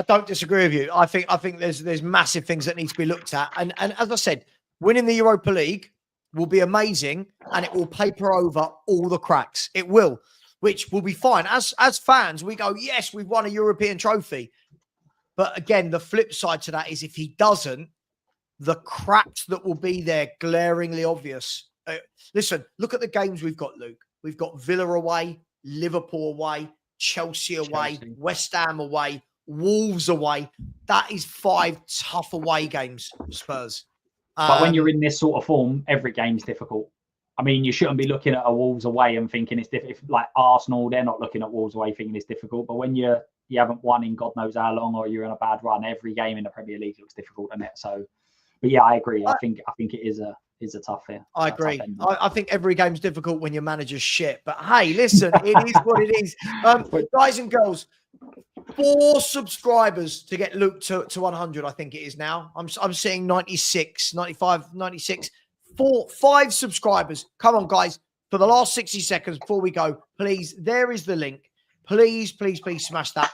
don't disagree with you. I think there's massive things that need to be looked at. And as I said, winning the Europa League will be amazing, and it will paper over all the cracks. It will, which will be fine. As fans, we go, yes, we've won a European trophy. But again, the flip side to that is if he doesn't, the cracks that will be there glaringly obvious. Listen, look at the games we've got, Luke. We've got Villa away, Liverpool away, Chelsea away, West Ham away, Wolves away. That is 5 tough away games, Spurs. But when you're in this sort of form, every game's difficult. I mean, you shouldn't be looking at a Wolves away and thinking it's difficult. Like Arsenal, they're not looking at Wolves away thinking it's difficult. But when you haven't won in God knows how long, or you're in a bad run, every game in the Premier League looks difficult, doesn't it? So, but yeah, I agree. I think it is a tough here. I agree. I think every game's difficult when your manager's shit. But hey, listen, it is what it is. Guys and girls, 4 subscribers to get Luke to 100, I think it is now. I'm seeing 96, 95, 96. 5 subscribers. Come on, guys. For the last 60 seconds before we go, please, there is the link. Please, please, please smash that.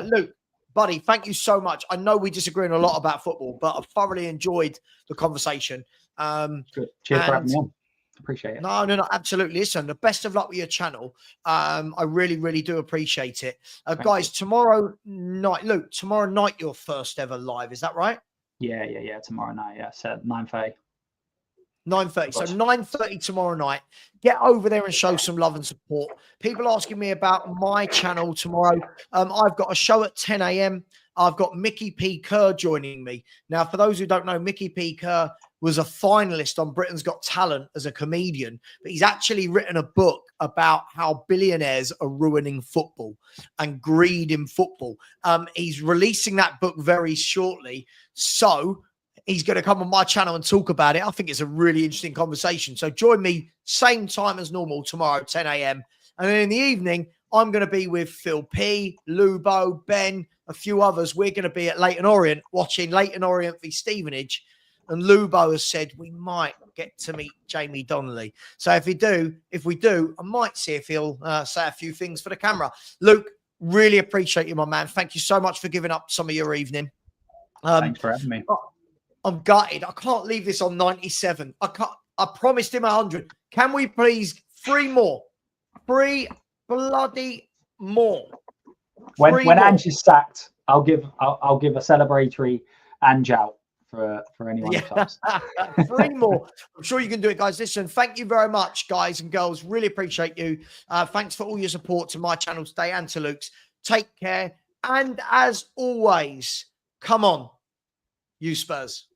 Luke, buddy, thank you so much. I know we disagree on a lot about football, but I've thoroughly enjoyed the conversation. Good. Cheers for having me on. Appreciate it. No, absolutely. Listen, the best of luck with your channel. I really, really do appreciate it. Guys, tomorrow night, Luke, tomorrow night, your first ever live. Is that right? Yeah. Tomorrow night, yeah. So 9:30. 9:30. So 9:30 tomorrow night. Get over there and show some love and support. People asking me about my channel tomorrow. I've got a show at 10 a.m. I've got Mickey P. Kerr joining me. Now, for those who don't know, Mickey P. Kerr was a finalist on Britain's Got Talent as a comedian, but he's actually written a book about how billionaires are ruining football and greed in football. He's releasing that book very shortly. So he's going to come on my channel and talk about it. I think it's a really interesting conversation. So join me same time as normal tomorrow, 10 a.m. And then in the evening, I'm going to be with Phil P, Lubo, Ben, a few others. We're going to be at Leyton Orient watching Leyton Orient v Stevenage. And Lubo has said we might get to meet Jamie Donnelly. So if we do, I might see if he'll say a few things for the camera. Luke, really appreciate you, my man. Thank you so much for giving up some of your evening. Thanks for having me. I'm gutted. I can't leave this on 97. I promised him 100. Can we please 3 more? 3 bloody more. When Ange is sacked, I'll give a celebratory Ange out for anyone else. 3 more. I'm sure you can do it, guys. Listen, thank you very much, guys and girls. Really appreciate you. Thanks for all your support to my channel today and to Luke's. Take care. And as always, come on, you Spurs.